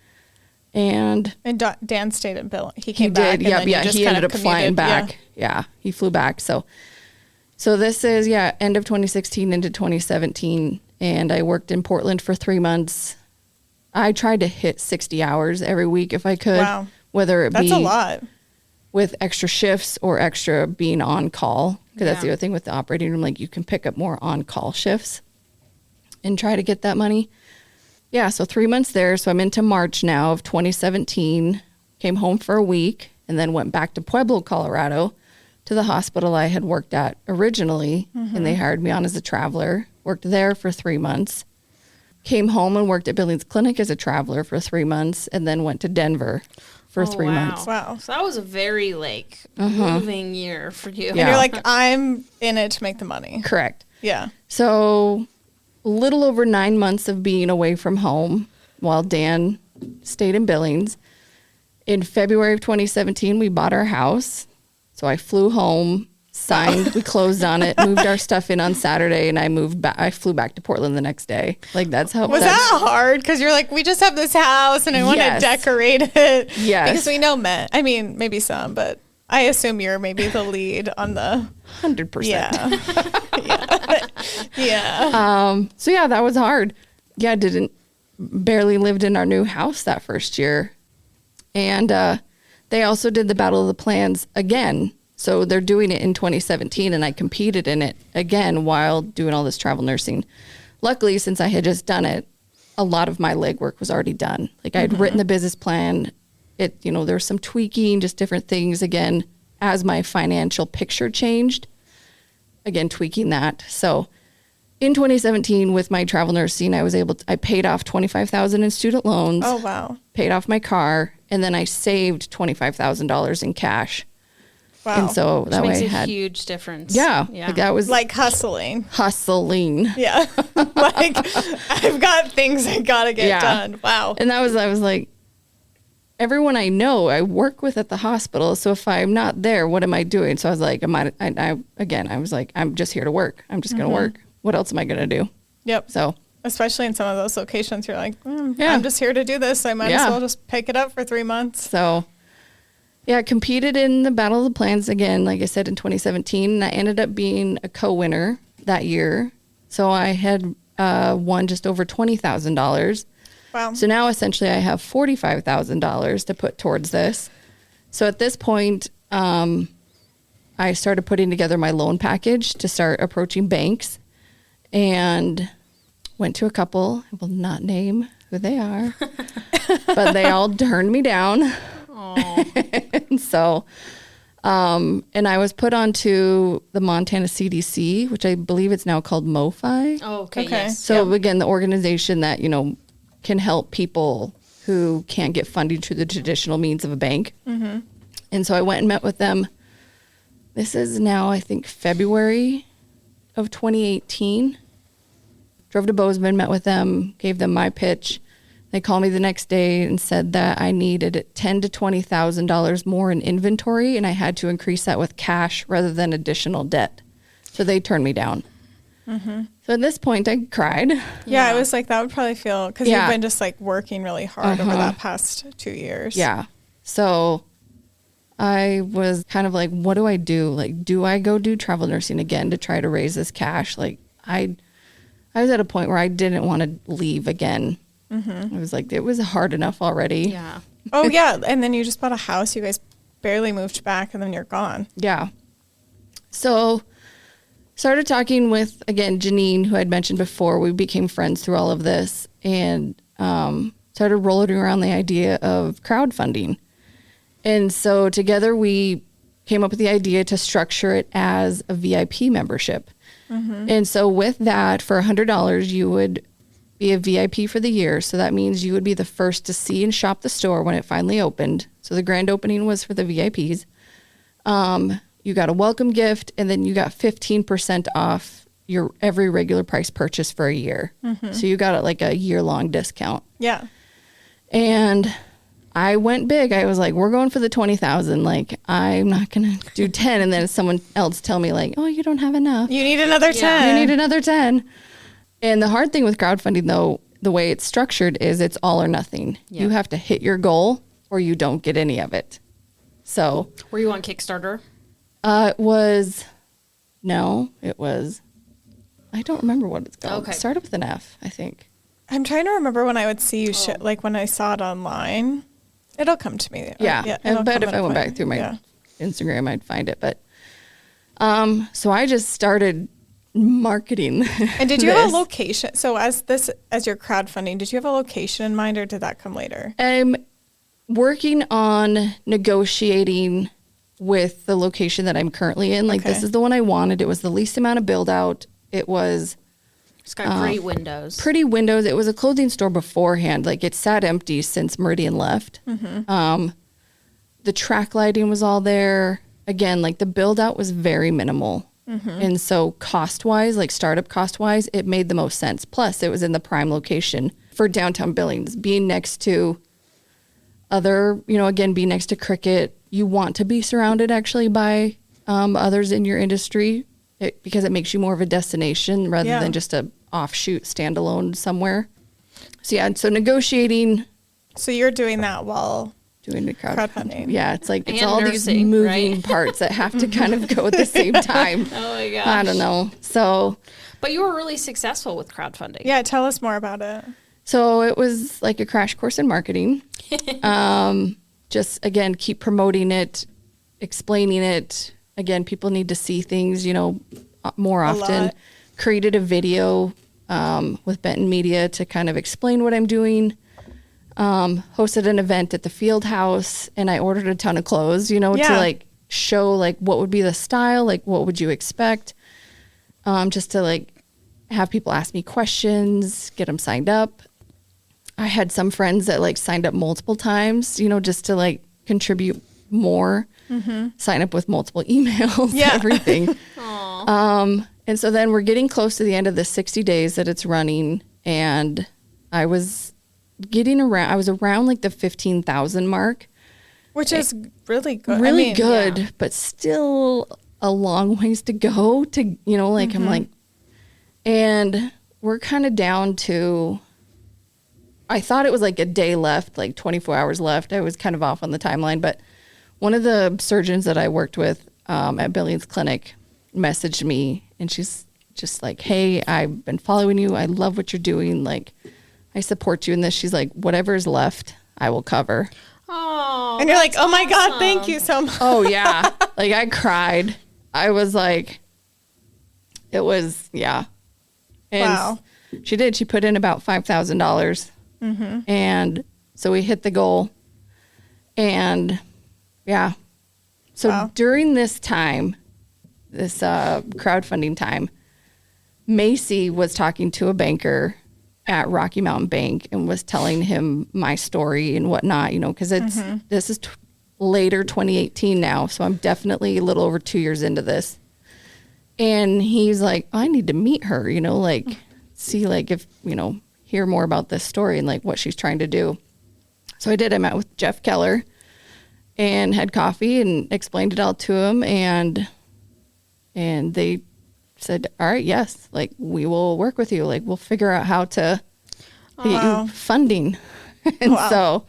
Speaker 2: And
Speaker 1: Dan stayed at Bill. He came back.
Speaker 2: He ended up flying back. Yeah, he flew back. So this is, end of 2016 into 2017. And I worked in Portland for 3 months. I tried to hit 60 hours every week if I could.
Speaker 1: Wow.
Speaker 2: Whether it
Speaker 1: That's
Speaker 2: be
Speaker 1: a lot.
Speaker 2: With extra shifts or extra being on call. Because that's the other thing with the operating room. Like you can pick up more on-call shifts and try to get that money. Yeah, so 3 months there. So I'm into March now of 2017. Came home for a week and then went back to Pueblo, Colorado, to the hospital I had worked at originally. And they hired me on as a traveler. Worked there for 3 months. Came home and worked at Billings Clinic as a traveler for 3 months. And then went to Denver for 3 months.
Speaker 1: Wow.
Speaker 4: So that was a very moving year for you.
Speaker 1: And you're like, I'm in it to make the money.
Speaker 2: Correct.
Speaker 1: Yeah.
Speaker 2: So a little over 9 months of being away from home while Dan stayed in Billings. In February of 2017, we bought our house. So I flew home, signed, we closed on it, moved our stuff in on Saturday, and I flew back to Portland the next day. Like that's how.
Speaker 1: Was that hard? Because you're like, we just have this house and I want to decorate it.
Speaker 2: Yes.
Speaker 1: Because we know men. I mean, maybe some, but I assume you're maybe the lead on the
Speaker 2: 100%.
Speaker 1: Yeah.
Speaker 2: So yeah, that was hard. Yeah, barely lived in our new house that first year. And they also did the Battle of the Plans again. So they're doing it in 2017 and I competed in it again while doing all this travel nursing. Luckily, since I had just done it, a lot of my legwork was already done. Like I had written the business plan. There was some tweaking, just different things again, as my financial picture changed, again, tweaking that. So in 2017 with my travel nursing, I paid off $25,000 in student loans.
Speaker 1: Oh, wow.
Speaker 2: Paid off my car. And then I saved $25,000 in cash.
Speaker 1: Wow.
Speaker 2: And so that way
Speaker 4: makes
Speaker 2: I
Speaker 4: a
Speaker 2: had
Speaker 4: huge difference.
Speaker 2: Yeah. Like that was
Speaker 1: like hustling.
Speaker 2: Yeah.
Speaker 1: Like I've got things I gotta get done. Wow.
Speaker 2: And I was like, everyone I know I work with at the hospital. So if I'm not there, what am I doing? So I was like, I was like, I'm just here to work. I'm just going to work. What else am I going to do?
Speaker 1: Yep.
Speaker 2: So
Speaker 1: especially in some of those locations, you're like, I'm just here to do this. So I might as well just pick it up for 3 months.
Speaker 2: So yeah, competed in the Battle of the Plans again, like I said, in 2017. And I ended up being a co-winner that year. So I had won just over $20,000.
Speaker 1: Wow.
Speaker 2: So now essentially I have $45,000 to put towards this. So at this point, I started putting together my loan package to start approaching banks, and went to a couple. I will not name who they are, but they all turned me down. And so, and I was put onto the Montana CDC, which I believe it's now called MoFi.
Speaker 4: Oh, okay. Yes.
Speaker 2: So again, the organization that, can help people who can't get funding through the traditional means of a bank. Mm-hmm. And so I went and met with them. This is now, I think, February of 2018. Drove to Bozeman, met with them, gave them my pitch. They called me the next day and said that I needed $10,000 to $20,000 more in inventory, and I had to increase that with cash rather than additional debt. So they turned me down. Mm-hmm. So at this point, I cried.
Speaker 1: Yeah, it was like that would probably feel, because you've been just like working really hard over that past 2 years.
Speaker 2: Yeah. So I was kind of like, what do I do? Like, do I go do travel nursing again to try to raise this cash? Like, I was at a point where I didn't want to leave again. Mm-hmm. I was like, it was hard enough already.
Speaker 4: Yeah.
Speaker 1: Oh, yeah. And then you just bought a house. You guys barely moved back, and then you're gone.
Speaker 2: Yeah. So started talking with, again, Janine, who I'd mentioned before. We became friends through all of this, and started rolling around the idea of crowdfunding. And so together we came up with the idea to structure it as a VIP membership. Mm-hmm. And so with that, for $100, you would be a VIP for the year. So that means you would be the first to see and shop the store when it finally opened. So the grand opening was for the VIPs. You got a welcome gift, and then you got 15% off your every regular price purchase for a year. Mm-hmm. So you got it like a year-long discount.
Speaker 1: Yeah.
Speaker 2: And I went big. I was like, we're going for the 20,000. Like, I'm not going to do 10. And then someone else tell me like, oh, you don't have enough.
Speaker 1: You need another 10.
Speaker 2: You need another 10. And the hard thing with crowdfunding, though, the way it's structured is it's all or nothing. Yeah. You have to hit your goal or you don't get any of it. So.
Speaker 4: Were you on Kickstarter?
Speaker 2: It was, I don't remember what it's called.
Speaker 4: Okay.
Speaker 2: It started with an F, I think.
Speaker 1: I'm trying to remember when I would see you, like when I saw it online. It'll come to me.
Speaker 2: Yeah. I bet if I went back through my Instagram, I'd find it. But so I just started marketing.
Speaker 1: And did you have a location? So as your crowdfunding, did you have a location in mind, or did that come later?
Speaker 2: I'm working on negotiating with the location that I'm currently in. Like, this is the one I wanted. It was the least amount of build out. It's
Speaker 4: got great windows.
Speaker 2: Pretty windows. It was a clothing store beforehand. Like, it sat empty since Meridian left. Mm-hmm. The track lighting was all there. Again, like, the build out was very minimal. Mm-hmm. And so cost wise, like startup cost wise, it made the most sense. Plus, it was in the prime location for downtown Billings, being next to other, again, being next to Cricket. You want to be surrounded actually by others in your industry because it makes you more of a destination rather than just a offshoot standalone somewhere. So negotiating. So
Speaker 1: you're doing that while
Speaker 2: doing the
Speaker 1: crowdfunding.
Speaker 2: Yeah, it's like it's
Speaker 4: and
Speaker 2: all
Speaker 4: nursing,
Speaker 2: these moving parts that have to kind of go at the same time.
Speaker 4: Oh my gosh.
Speaker 2: I don't know. So,
Speaker 4: but you were really successful with crowdfunding.
Speaker 1: Yeah, tell us more about it.
Speaker 2: So it was like a crash course in marketing. Just, again, keep promoting it, explaining it. Again, people need to see things, more often. Created a video with Benton Media to kind of explain what I'm doing. Hosted an event at the field house, and I ordered a ton of clothes, to like show like what would be the style, like what would you expect, just to like have people ask me questions, get them signed up. I had some friends that like signed up multiple times, just to like contribute more, sign up with multiple emails, everything. And so then we're getting close to the end of the 60 days that it's running, and I was around like the 15,000 mark,
Speaker 1: which is really good.
Speaker 2: Really good, but still a long ways to go to, I'm like, and we're kind of down to, I thought it was like a day left, like 24 hours left. I was kind of off on the timeline, but one of the surgeons that I worked with at Billings Clinic messaged me, and she's just like, hey, I've been following you. I love what you're doing. Like, I support you in this. She's like, whatever's left, I will cover.
Speaker 4: Oh,
Speaker 1: and you're like, oh my God, thank you so much.
Speaker 2: Oh yeah. Like I cried. I was like, it was, yeah. And
Speaker 1: Wow.
Speaker 2: she did. She put in about $5,000. And so we hit the goal. And yeah. So during this time, this crowdfunding time, Macy was talking to a banker at Rocky Mountain Bank and was telling him my story and whatnot, you know, because this is later 2018 now. So I'm definitely a little over 2 years into this. And he's like, I need to meet her, you know, like see like if, you know, hear more about this story and like what she's trying to do. So I did. I met with Jeff Keller and had coffee and explained it all to him. And they said, all right, yes, like we will work with you. Like we'll figure out how to get you funding. And so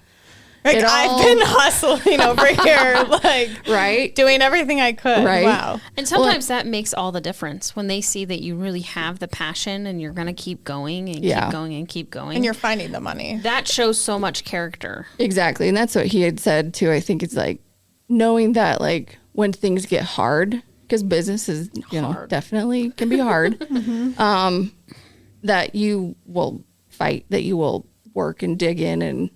Speaker 1: like I've been hustling over here, like
Speaker 2: right,
Speaker 1: doing everything I could.
Speaker 2: Right.
Speaker 1: Wow.
Speaker 4: And sometimes that makes all the difference when they see that you really have the passion and you're going to keep going and keep going and keep going.
Speaker 1: And you're finding the money.
Speaker 4: That shows so much character.
Speaker 2: Exactly. And that's what he had said too. I think it's like knowing that like when things get hard, because business is, you know, definitely can be hard, that you will fight, that you will work and dig in and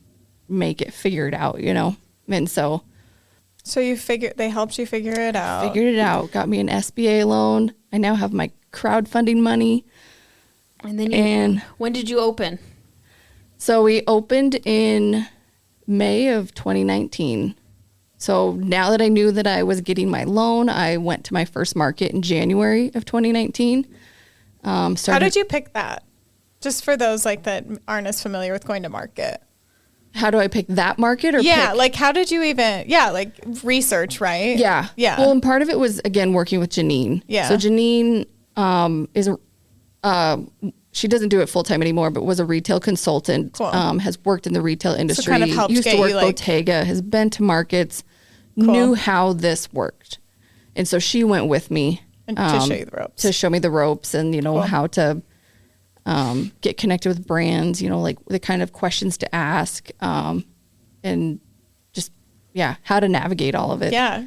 Speaker 2: make it figured out, you know? And so
Speaker 1: they helped you figure it out.
Speaker 2: Figured it out, got me an SBA loan. I now have my crowdfunding money.
Speaker 4: And then when did you open?
Speaker 2: So we opened in May of 2019. So now that I knew that I was getting my loan, I went to my first market in January of 2019.
Speaker 1: How did you pick that? Just for those like that aren't as familiar with going to market.
Speaker 2: How do I pick that market? Or
Speaker 1: like how did you even, like research, right?
Speaker 2: Yeah.
Speaker 1: Yeah.
Speaker 2: Well, and part of it was, again, working with Janine.
Speaker 1: Yeah.
Speaker 2: So Janine she doesn't do it full time anymore, but was a retail consultant,
Speaker 1: Cool.
Speaker 2: Has worked in the retail industry,
Speaker 1: So kind of helped
Speaker 2: used
Speaker 1: get
Speaker 2: to work
Speaker 1: you, like,
Speaker 2: Bottega, has been to markets,
Speaker 1: Cool.
Speaker 2: knew how this worked. And so she went with me
Speaker 1: And to show you the ropes.
Speaker 2: to show me the ropes and, you know,
Speaker 1: Cool.
Speaker 2: how to get connected with brands, you know, like the kind of questions to ask, and just, how to navigate all of it.
Speaker 1: Yeah.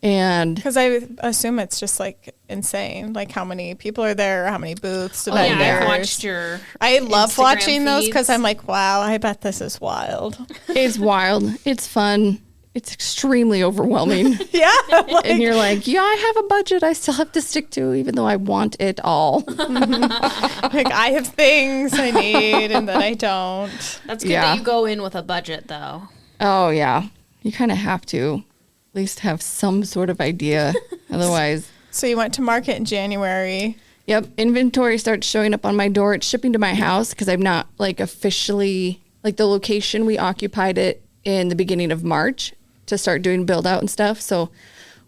Speaker 2: And
Speaker 1: Because I assume it's just like insane, like how many people are there, how many booths.
Speaker 4: I watched your
Speaker 1: I love
Speaker 4: Instagram
Speaker 1: watching those because
Speaker 4: feeds.
Speaker 1: I'm like, wow, I bet this is wild.
Speaker 2: it's wild. It's fun. It's extremely overwhelming.
Speaker 1: Yeah. Like,
Speaker 2: And you're like, I have a budget I still have to stick to, even though I want it all.
Speaker 1: like I have things I need and that I don't.
Speaker 4: That's good that you go in with a budget though.
Speaker 2: Oh, yeah. You kind of have to at least have some sort of idea. Otherwise.
Speaker 1: So you went to market in January.
Speaker 2: Yep. Inventory starts showing up on my door. It's shipping to my house because I'm not like officially, like the location, we occupied it in the beginning of March to start doing build out and stuff. So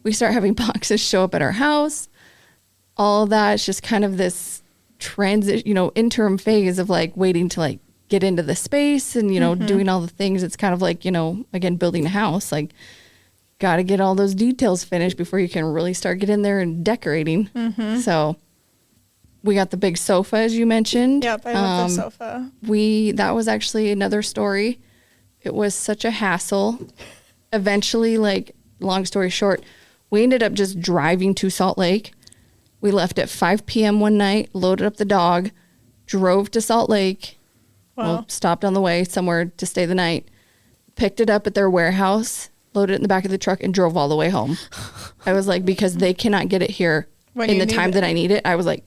Speaker 2: we start having boxes show up at our house. All of that is just kind of this transit, interim phase of like waiting to like get into the space and, doing all the things. It's kind of like, again, building a house, like got to get all those details finished before you can really start getting there and decorating. So we got the big sofa, as you mentioned.
Speaker 1: Yep, I love the sofa.
Speaker 2: That was actually another story. It was such a hassle. Eventually, like, long story short, we ended up just driving to Salt Lake. We left at 5 p.m. one night, loaded up the dog, drove to Salt Lake.
Speaker 1: Wow.
Speaker 2: Well, stopped on the way somewhere to stay the night, picked it up at their warehouse, loaded it in the back of the truck, and drove all the way home. I was like, because they cannot get it here in the time that I need it. I was like,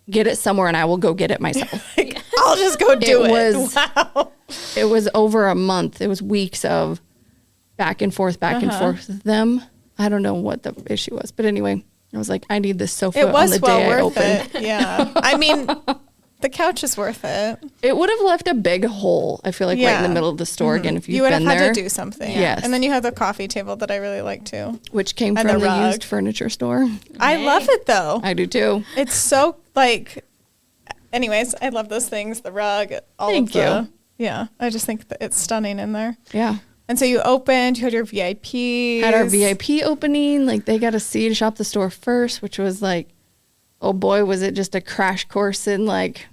Speaker 2: get it somewhere and I will go get it myself.
Speaker 1: Like, I'll just go do it. Wow.
Speaker 2: It was over a month. It was weeks of back and forth with them. I don't know what the issue was. But anyway, I was like, I need this sofa on the day I opened.
Speaker 1: It. Yeah. I mean, the couch is worth it.
Speaker 2: It would have left a big hole, I feel like, right in the middle of the store again if you've been there.
Speaker 1: You would have had to do something.
Speaker 2: Yes.
Speaker 1: And then you have the coffee table that I really like too.
Speaker 2: Which came from the used furniture store.
Speaker 1: I love it though.
Speaker 2: I do too.
Speaker 1: It's so like, anyways, I love those things. The rug,
Speaker 2: Thank you.
Speaker 1: Yeah. I just think that it's stunning in there.
Speaker 2: Yeah.
Speaker 1: And so you opened, you had your VIPs.
Speaker 2: Had our VIP opening. Like they got to see to shop the store first, which was like, oh boy, was it just a crash course in like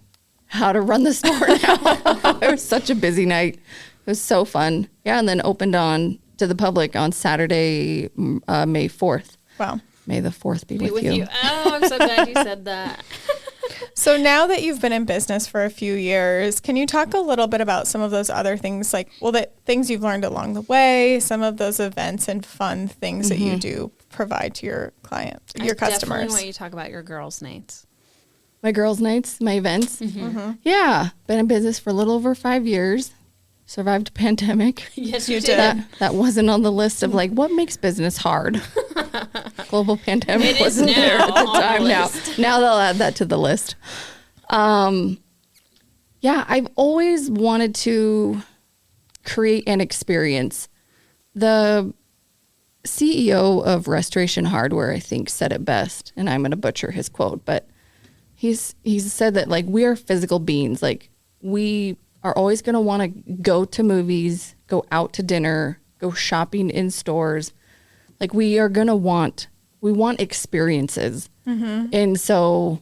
Speaker 2: how to run the store now. It was such a busy night. It was so fun. Yeah. And then opened on to the public on Saturday, May 4th.
Speaker 1: Wow.
Speaker 2: May the 4th be with you.
Speaker 4: Oh, I'm so glad you said that.
Speaker 1: So now that you've been in business for a few years, can you talk a little bit about some of those other things, like, well, the things you've learned along the way, some of those events and fun things that you do provide to your clients, your customers?
Speaker 4: Definitely want you to talk about your girls' nights.
Speaker 2: My girls' nights, my events. Yeah. Been in business for a little over 5 years. Survived a pandemic.
Speaker 1: Yes, you did.
Speaker 2: That wasn't on the list of like, what makes business hard? Global pandemic wasn't there at the time. Now they'll add that to the list. Yeah, I've always wanted to create an experience. The CEO of Restoration Hardware, I think, said it best, and I'm going to butcher his quote, but he's said that like we are physical beings. Like we are always going to want to go to movies, go out to dinner, go shopping in stores. Like we want experiences. And so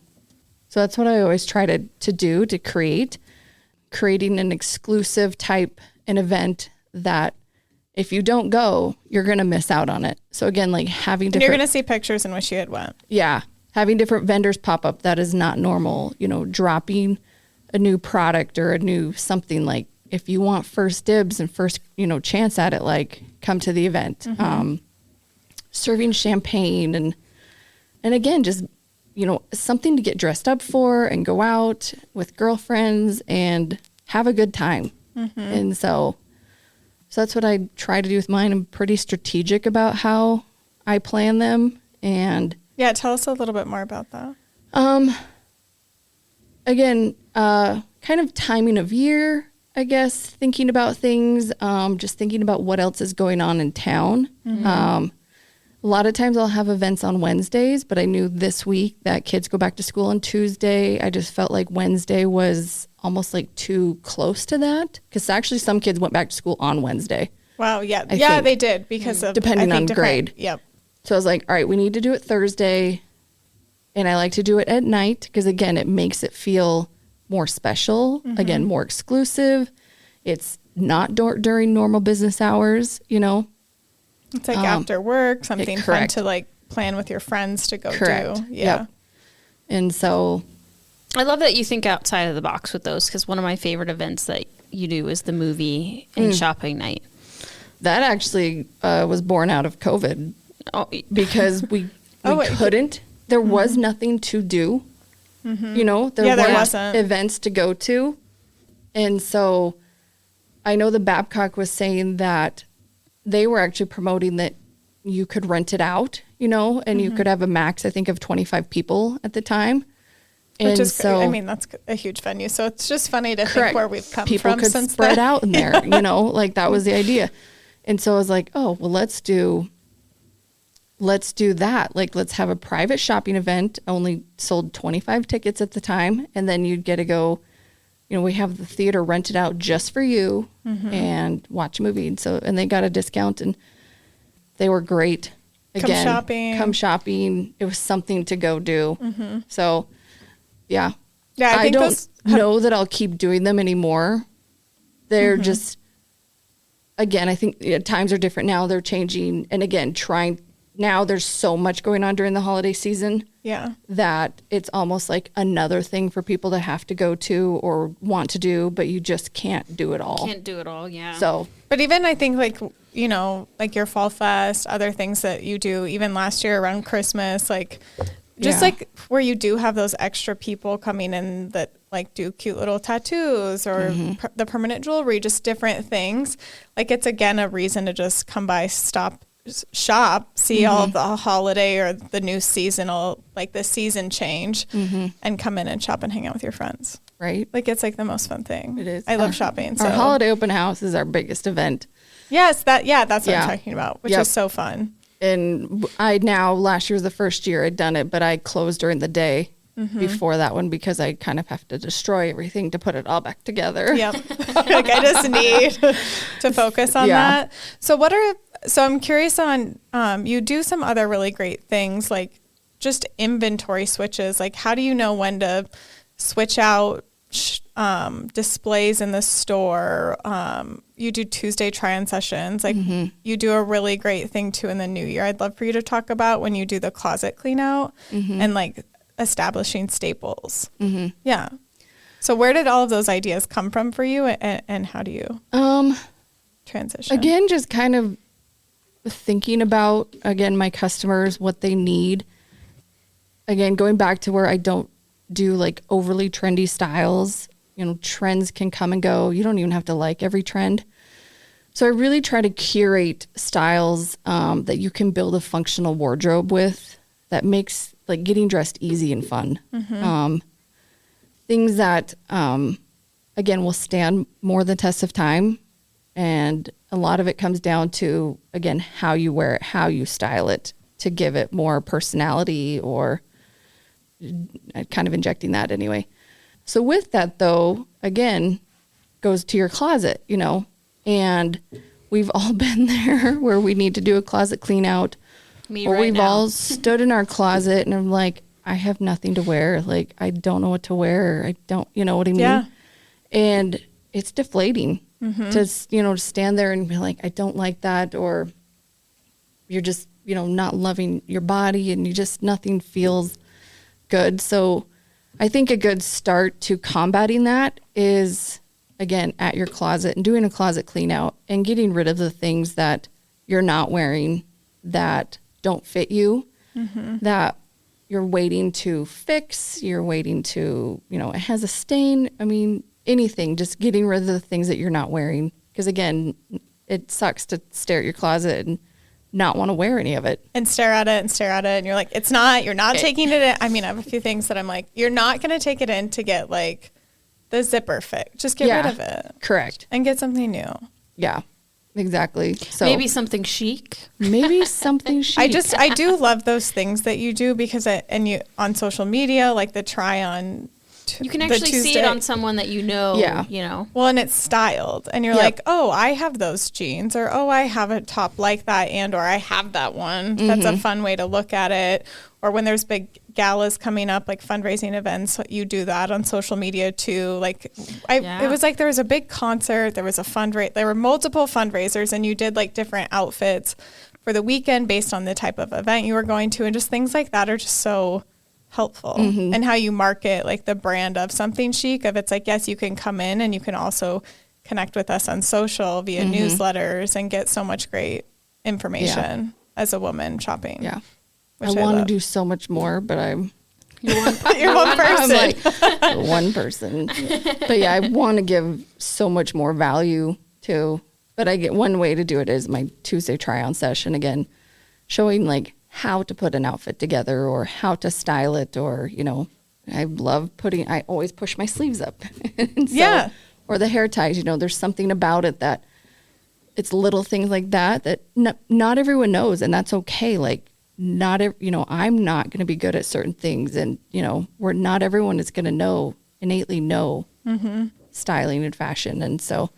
Speaker 2: that's what I always try to do, to creating an exclusive type, an event that if you don't go, you're going to miss out on it. So again, like having different...
Speaker 1: And you're going to see pictures and wish you had went.
Speaker 2: Yeah. Having different vendors pop up, that is not normal. You know, dropping a new product or a new something, like if you want first dibs and first, chance at it, like come to the event. Serving champagne and again, just, something to get dressed up for and go out with girlfriends and have a good time. And so that's what I try to do with mine. I'm pretty strategic about how I plan them. And
Speaker 1: yeah, tell us a little bit more about that.
Speaker 2: Again, kind of timing of year, I guess, thinking about things, just thinking about what else is going on in town. A lot of times I'll have events on Wednesdays, but I knew this week that kids go back to school on Tuesday. I just felt like Wednesday was almost like too close to that, because actually some kids went back to school on Wednesday.
Speaker 1: Wow, yeah. Yeah, they did because of...
Speaker 2: Depending on grade.
Speaker 1: Yep.
Speaker 2: So I was like, all right, we need to do it Thursday. And I like to do it at night because, again, it makes it feel more special, again, more exclusive. It's not during normal business hours,
Speaker 1: It's like after work, something fun to like plan with your friends to go do. Yeah.
Speaker 2: Yep. And so...
Speaker 4: I love that you think outside of the box with those, because one of my favorite events that you do is the movie and shopping night.
Speaker 2: That actually was born out of COVID because we couldn't. There was nothing to do. There wasn't events to go to. And so I know the Babcock was saying that they were actually promoting that you could rent it out, and you could have a max, I think, of 25 people at the time.
Speaker 1: Which is, that's a huge venue. So it's just funny to think where we've come
Speaker 2: people
Speaker 1: from
Speaker 2: could
Speaker 1: since
Speaker 2: spread
Speaker 1: then.
Speaker 2: out in there, like that was the idea. And so I was like, oh, well, let's do that. Like, let's have a private shopping event. Only sold 25 tickets at the time. And then you'd get to go, we have the theater rented out just for you and watch a movie. And they got a discount and they were great. Again, come shopping. It was something to go do. So yeah. Yeah. I don't know that I'll keep doing them anymore. They're just, again, I think times are different now. They're changing. And again, now there's so much going on during the holiday season.
Speaker 1: Yeah.
Speaker 2: That it's almost like another thing for people to have to go to or want to do, but you just can't do it all.
Speaker 4: Yeah.
Speaker 2: So,
Speaker 1: but even I think like your Fall Fest, other things that you do, even last year around Christmas, like like where you do have those extra people coming in that like do cute little tattoos or the permanent jewelry, just different things. Like it's again a reason to just come by, shop, see all of the holiday or the new seasonal, like the season change, and come in and shop and hang out with your friends.
Speaker 2: Right.
Speaker 1: Like it's like the most fun thing.
Speaker 2: It is.
Speaker 1: I love shopping.
Speaker 2: Our holiday open house is our biggest event.
Speaker 1: Yes, that's what I'm talking about, which is so fun.
Speaker 2: And last year was the first year I'd done it, but I closed during the day before that one because I kind of have to destroy everything to put it all back together.
Speaker 1: Yep. Like I just need to focus on that. So I'm curious on, you do some other really great things, like just inventory switches. Like how do you know when to switch out displays in the store. You do Tuesday try-on sessions. Like you do a really great thing too in the new year. I'd love for you to talk about when you do the closet clean out and like establishing staples. Yeah. So where did all of those ideas come from for you, and how do you transition?
Speaker 2: Again, just kind of thinking about, again, my customers, what they need. Again, going back to where I don't do like overly trendy styles. You know, trends can come and go. You don't even have to like every trend. So I really try to curate styles that you can build a functional wardrobe with that makes like getting dressed easy and fun. Things that, again, will stand more the test of time. And a lot of it comes down to, again, how you wear it, how you style it to give it more personality, or kind of injecting that anyway. So with that, though, again, goes to your closet, you know, and we've all been there where we need to do a closet clean out. We've all stood in our closet and I'm like, I have nothing to wear. Like, I don't know what to wear. I don't, you know what I mean? Yeah. And it's deflating to, you know, to stand there and be like, I don't like that. Or you're just, you know, not loving your body and you just, nothing feels good. So I think a good start to combating that is, again, at your closet and doing a closet clean out and getting rid of the things that you're not wearing that don't fit you, that you're waiting to fix, you're waiting to, you know, it has a stain. I mean, anything, just getting rid of the things that you're not wearing. Because again, it sucks to stare at your closet and not want to wear any of it.
Speaker 1: And stare at it. And you're like, you're not taking it in. I mean, I have a few things that I'm like, you're not going to take it in to get like the zipper fit. Just get rid of it.
Speaker 2: Correct.
Speaker 1: And get something new.
Speaker 2: Yeah. Exactly. So
Speaker 4: maybe something chic.
Speaker 1: I do love those things that you do because you on social media, like the try on.
Speaker 4: You can actually see it on someone that you know.
Speaker 2: Yeah.
Speaker 4: You know.
Speaker 1: Well, and it's styled, and you're like, oh, I have those jeans, or oh, I have a top like that, and or I have that one. That's a fun way to look at it. Or when there's big galas coming up, like fundraising events, you do that on social media too. Like, it was like there was a big concert, there was a there were multiple fundraisers, and you did like different outfits for the weekend based on the type of event you were going to, and just things like that are just so helpful. And how you market like the brand of Something Chic, of it's like, yes, you can come in and you can also connect with us on social via newsletters and get so much great information as a woman shopping.
Speaker 2: Yeah. I want to do so much more, but
Speaker 1: you're one person.
Speaker 2: I'm like one person. But yeah, I want to give so much more value to, but I get one way to do it is my Tuesday try on session, again, showing like how to put an outfit together or how to style it, or, you know, I always push my sleeves up. Or the hair ties, you know, there's something about it that it's little things like that not everyone knows, and that's okay. Like, I'm not going to be good at certain things, and, you know, not everyone is going to innately know styling and fashion. And so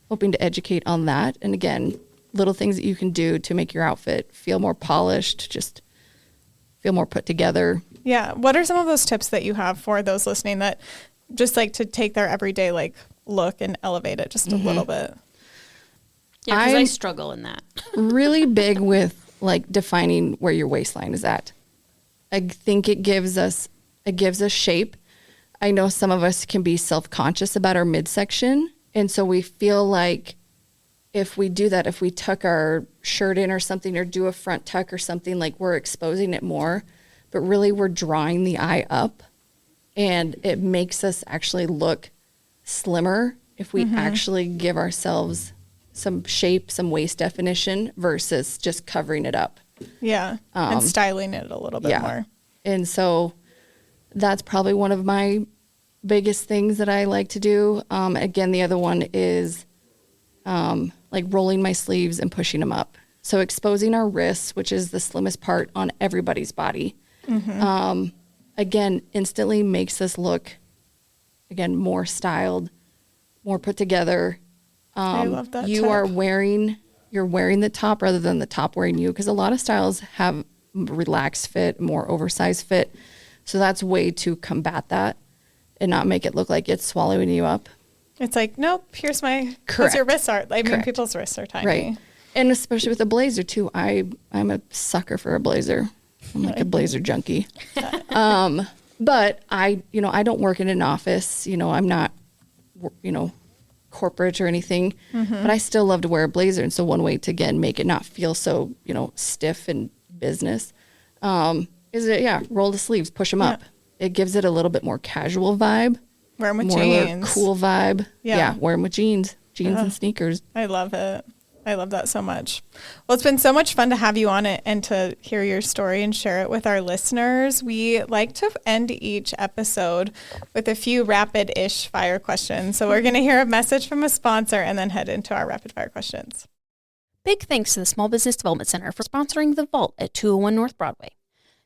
Speaker 2: hoping to educate on that. And again, little things that you can do to make your outfit feel more polished, just feel more put together.
Speaker 1: Yeah. What are some of those tips that you have for those listening that just like to take their everyday like look and elevate it just a little bit?
Speaker 4: Yeah, because I struggle in that.
Speaker 2: Really big with like defining where your waistline is at. I think it gives us shape. I know some of us can be self-conscious about our midsection. And so we feel like if we do that, if we tuck our shirt in or something, or do a front tuck or something, like we're exposing it more, but really we're drawing the eye up, and it makes us actually look slimmer if we actually give ourselves some shape, some waist definition versus just covering it up.
Speaker 1: Yeah. And styling it a little bit more.
Speaker 2: And so that's probably one of my biggest things that I like to do. Again, the other one is like rolling my sleeves and pushing them up. So exposing our wrists, which is the slimmest part on everybody's body, again, instantly makes us look, again, more styled, more put together.
Speaker 1: I love that.
Speaker 2: You're wearing the top rather than the top wearing you, because a lot of styles have relaxed fit, more oversized fit. So that's a way to combat that. and not make it look like it's swallowing you up.
Speaker 1: It's like, nope, here's my,
Speaker 2: Correct.
Speaker 1: your wrists are. I mean,
Speaker 2: Correct.
Speaker 1: people's wrists are tiny.
Speaker 2: Right. And especially with a blazer too. I'm a sucker for a blazer. I'm like a blazer junkie. But I don't work in an office. I'm not, corporate or anything, but I still love to wear a blazer. And so one way to, again, make it not feel so, stiff and business, is roll the sleeves, push them up. It gives it a little bit more casual vibe.
Speaker 1: Wear them with
Speaker 2: more
Speaker 1: jeans.
Speaker 2: Cool vibe. Yeah. Wear them with jeans and sneakers.
Speaker 1: I love it. I love that so much. Well, it's been so much fun to have you on it and to hear your story and share it with our listeners. We like to end each episode with a few rapid-ish fire questions. So we're going to hear a message from a sponsor and then head into our rapid fire questions.
Speaker 4: Big thanks to the Small Business Development Center for sponsoring The Vault at 201 North Broadway.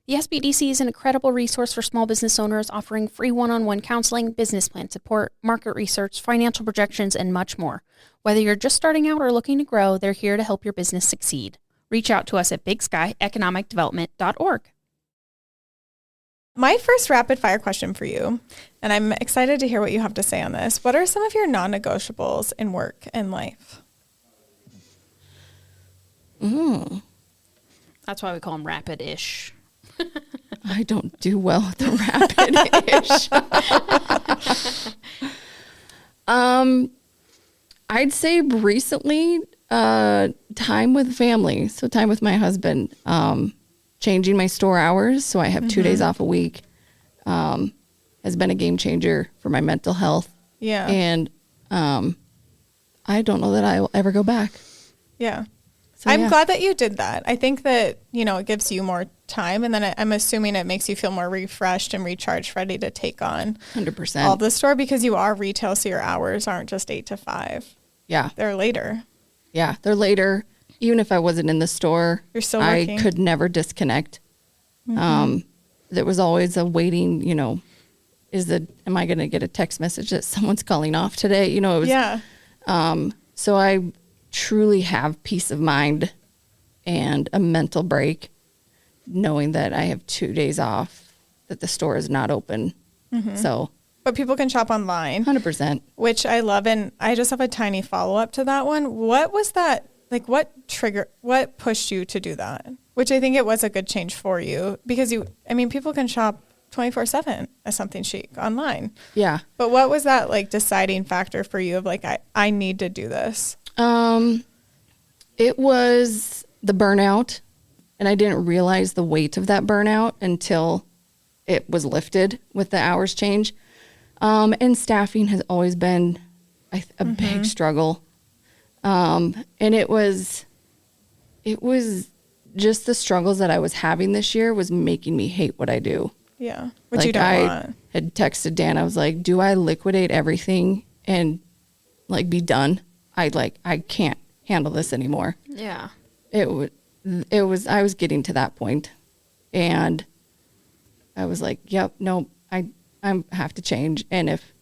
Speaker 4: The SBDC is an incredible resource for small business owners, offering free one-on-one counseling, business plan support, market research, financial projections, and much more. Whether you're just starting out or looking to grow, they're here to help your business succeed. Reach out to us at bigsky.economicdevelopment.org.
Speaker 1: My first rapid fire question for you, and I'm excited to hear what you have to say on this. What are some of your non-negotiables in work and life?
Speaker 4: That's why we call them rapid-ish.
Speaker 2: I don't do well with the rapid-ish. I'd say recently, time with family. So time with my husband, changing my store hours. So I have 2 days off a week, has been a game changer for my mental health.
Speaker 1: Yeah.
Speaker 2: And, I don't know that I will ever go back.
Speaker 1: Yeah.
Speaker 2: So,
Speaker 1: I'm glad that you did that. I think that, it gives you more time, and then I'm assuming it makes you feel more refreshed and recharged, ready to take on
Speaker 2: 100%
Speaker 1: all the store, because you are retail, so your hours aren't just 8 to 5.
Speaker 2: Yeah.
Speaker 1: They're later.
Speaker 2: Yeah, they're later. Even if I wasn't in the store,
Speaker 1: You're still working.
Speaker 2: I could never disconnect. There was always a waiting, am I going to get a text message that someone's calling off today? It was, so I truly have peace of mind and a mental break, knowing that I have 2 days off, that the store is not open. So,
Speaker 1: But people can shop online.
Speaker 2: 100%.
Speaker 1: Which I love. And I just have a tiny follow-up to that one. What was that? Like, what pushed you to do that? Which I think it was a good change for you, because people can shop 24/7 at Something Chic online.
Speaker 2: Yeah.
Speaker 1: But what was that like deciding factor for you of like, I need to do this?
Speaker 2: It was the burnout, and I didn't realize the weight of that burnout until it was lifted with the hours change. And staffing has always been a big struggle. And it was just the struggles that I was having this year was making me hate what I do.
Speaker 1: Yeah. Which you don't want.
Speaker 2: I had texted Dan. I was like, do I liquidate everything and like be done? I can't handle this anymore.
Speaker 4: Yeah.
Speaker 2: I was getting to that point, and I was like, yep, no, I have to change. And if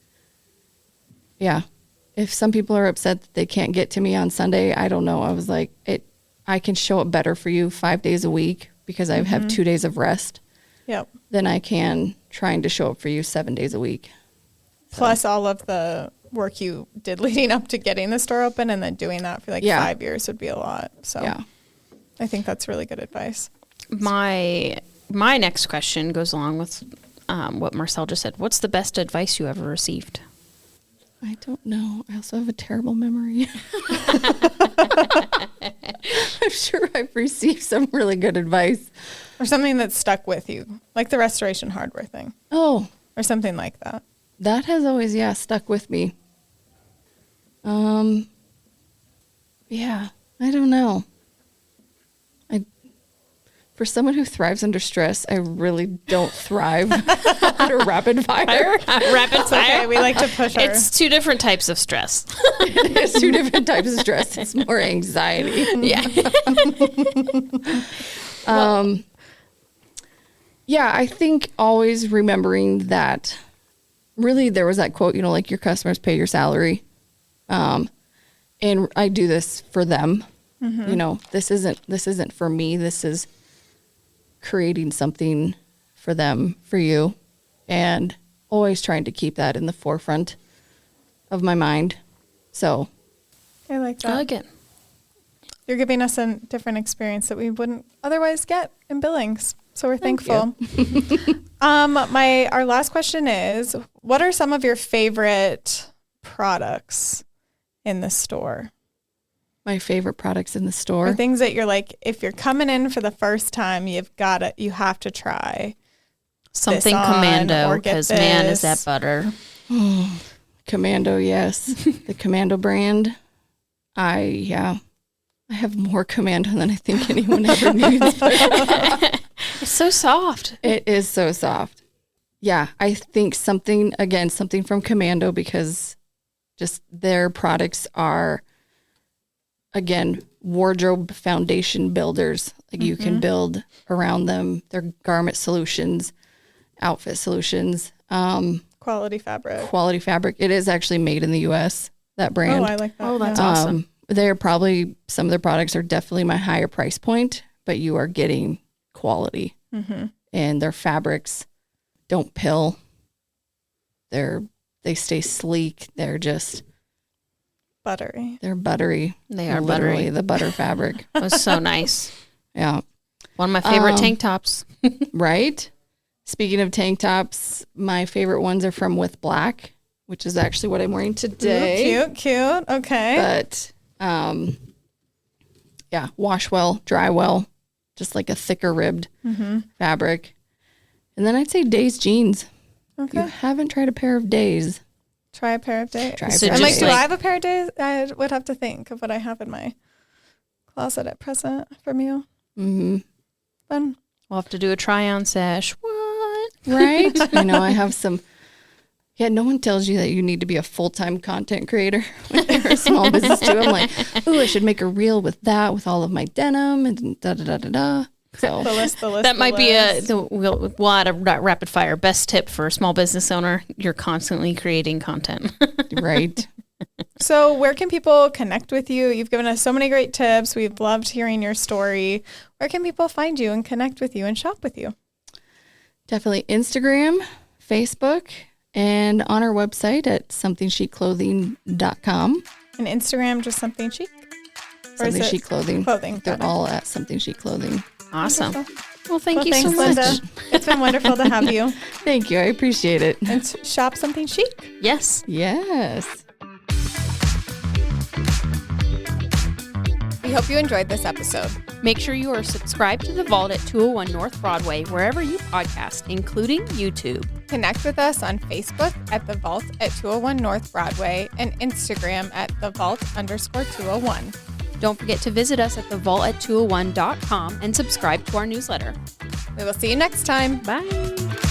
Speaker 2: some people are upset that they can't get to me on Sunday, I don't know. I was like, I can show up better for you 5 days a week because I have 2 days of rest.
Speaker 1: Yep.
Speaker 2: Than I can trying to show up for you 7 days a week.
Speaker 1: Plus all of the work you did leading up to getting the store open, and then doing that for 5 years would be a lot. So I think that's really good advice.
Speaker 4: My next question goes along with what Marcel just said. What's the best advice you ever received?
Speaker 2: I don't know. I also have a terrible memory. I'm sure I've received some really good advice.
Speaker 1: Or something that stuck with you, like the restoration hardware thing.
Speaker 2: Oh.
Speaker 1: Or something like that.
Speaker 2: That has always, stuck with me. I don't know. For someone who thrives under stress, I really don't thrive under rapid fire.
Speaker 4: Rapid fire.
Speaker 1: Okay, we like to push our...
Speaker 4: It's 2 different types of stress.
Speaker 2: It's 2 different types of stress. It's more anxiety.
Speaker 4: Yeah.
Speaker 2: I think always remembering that really there was that quote, like your customers pay your salary. And I do this for them. This isn't for me. This is creating something for them, for you. And always trying to keep that in the forefront of my mind. So
Speaker 1: I like that.
Speaker 4: I like it.
Speaker 1: You're giving us a different experience that we wouldn't otherwise get in Billings. So we're thankful. Our last question is, what are some of your favorite products in the store?
Speaker 2: My favorite products in the store.
Speaker 1: Or things that you're like, if you're coming in for the first time, you have to try
Speaker 4: something Commando, because man, is that butter.
Speaker 2: Commando, yes. The Commando brand. I have more Commando than I think anyone ever needs.
Speaker 4: It's so soft.
Speaker 2: It is so soft. Yeah, I think something from Commando, because just their products are, again, wardrobe foundation builders. Like you can build around them. They're garment solutions, outfit solutions.
Speaker 1: Quality fabric.
Speaker 2: It is actually made in the U.S., that brand.
Speaker 1: Oh, I like that.
Speaker 4: Oh, that's awesome.
Speaker 2: They're probably, some of their products are definitely my higher price point, but you are getting quality. And their fabrics don't pill. They stay sleek. They're just
Speaker 1: buttery.
Speaker 2: They're buttery.
Speaker 4: They are
Speaker 2: literally
Speaker 4: buttery.
Speaker 2: The butter fabric.
Speaker 4: It was so nice.
Speaker 2: Yeah.
Speaker 4: One of my favorite tank tops.
Speaker 2: Right? Speaking of tank tops, my favorite ones are from With Black, which is actually what I'm wearing today.
Speaker 1: Ooh, cute. Okay.
Speaker 2: But wash well, dry well, just like a thicker ribbed fabric. And then I'd say Days jeans.
Speaker 1: Okay.
Speaker 2: If you haven't tried a pair of Days,
Speaker 1: try a pair of Days.
Speaker 2: I'm
Speaker 1: like, do I have a pair of Days? I would have to think of what I have in my closet at present from you. Fun.
Speaker 4: We'll have to do a try-on sesh. What?
Speaker 2: Right? I have some. Yeah, no one tells you that you need to be a full-time content creator when you're a small business too. I'm like, I should make a reel with all of my denim and da-da-da-da-da. So
Speaker 1: the list.
Speaker 4: That might be we'll add a rapid fire. Best tip for a small business owner: you're constantly creating content.
Speaker 2: Right.
Speaker 1: So where can people connect with you? You've given us so many great tips. We've loved hearing your story. Where can people find you and connect with you and shop with you?
Speaker 2: Definitely Instagram, Facebook, and on our website at SomethingChicClothing.com.
Speaker 1: And Instagram, just Something Chic?
Speaker 2: Something Chic Clothing. They're
Speaker 1: Got it.
Speaker 2: all at Something Chic Clothing.
Speaker 4: Awesome.
Speaker 1: Wonderful.
Speaker 4: Well, thank you so
Speaker 1: thanks,
Speaker 4: much.
Speaker 1: Linda. It's been wonderful to have you.
Speaker 2: Thank you. I appreciate it.
Speaker 1: And shop Something Chic.
Speaker 4: Yes.
Speaker 2: Yes.
Speaker 1: We hope you enjoyed this episode.
Speaker 4: Make sure you are subscribed to The Vault at 201 North Broadway, wherever you podcast, including YouTube.
Speaker 1: Connect with us on Facebook at The Vault at 201 North Broadway and Instagram at TheVault_201.
Speaker 4: Don't forget to visit us at thevault@201.com and subscribe to our newsletter.
Speaker 1: We will see you next time.
Speaker 4: Bye.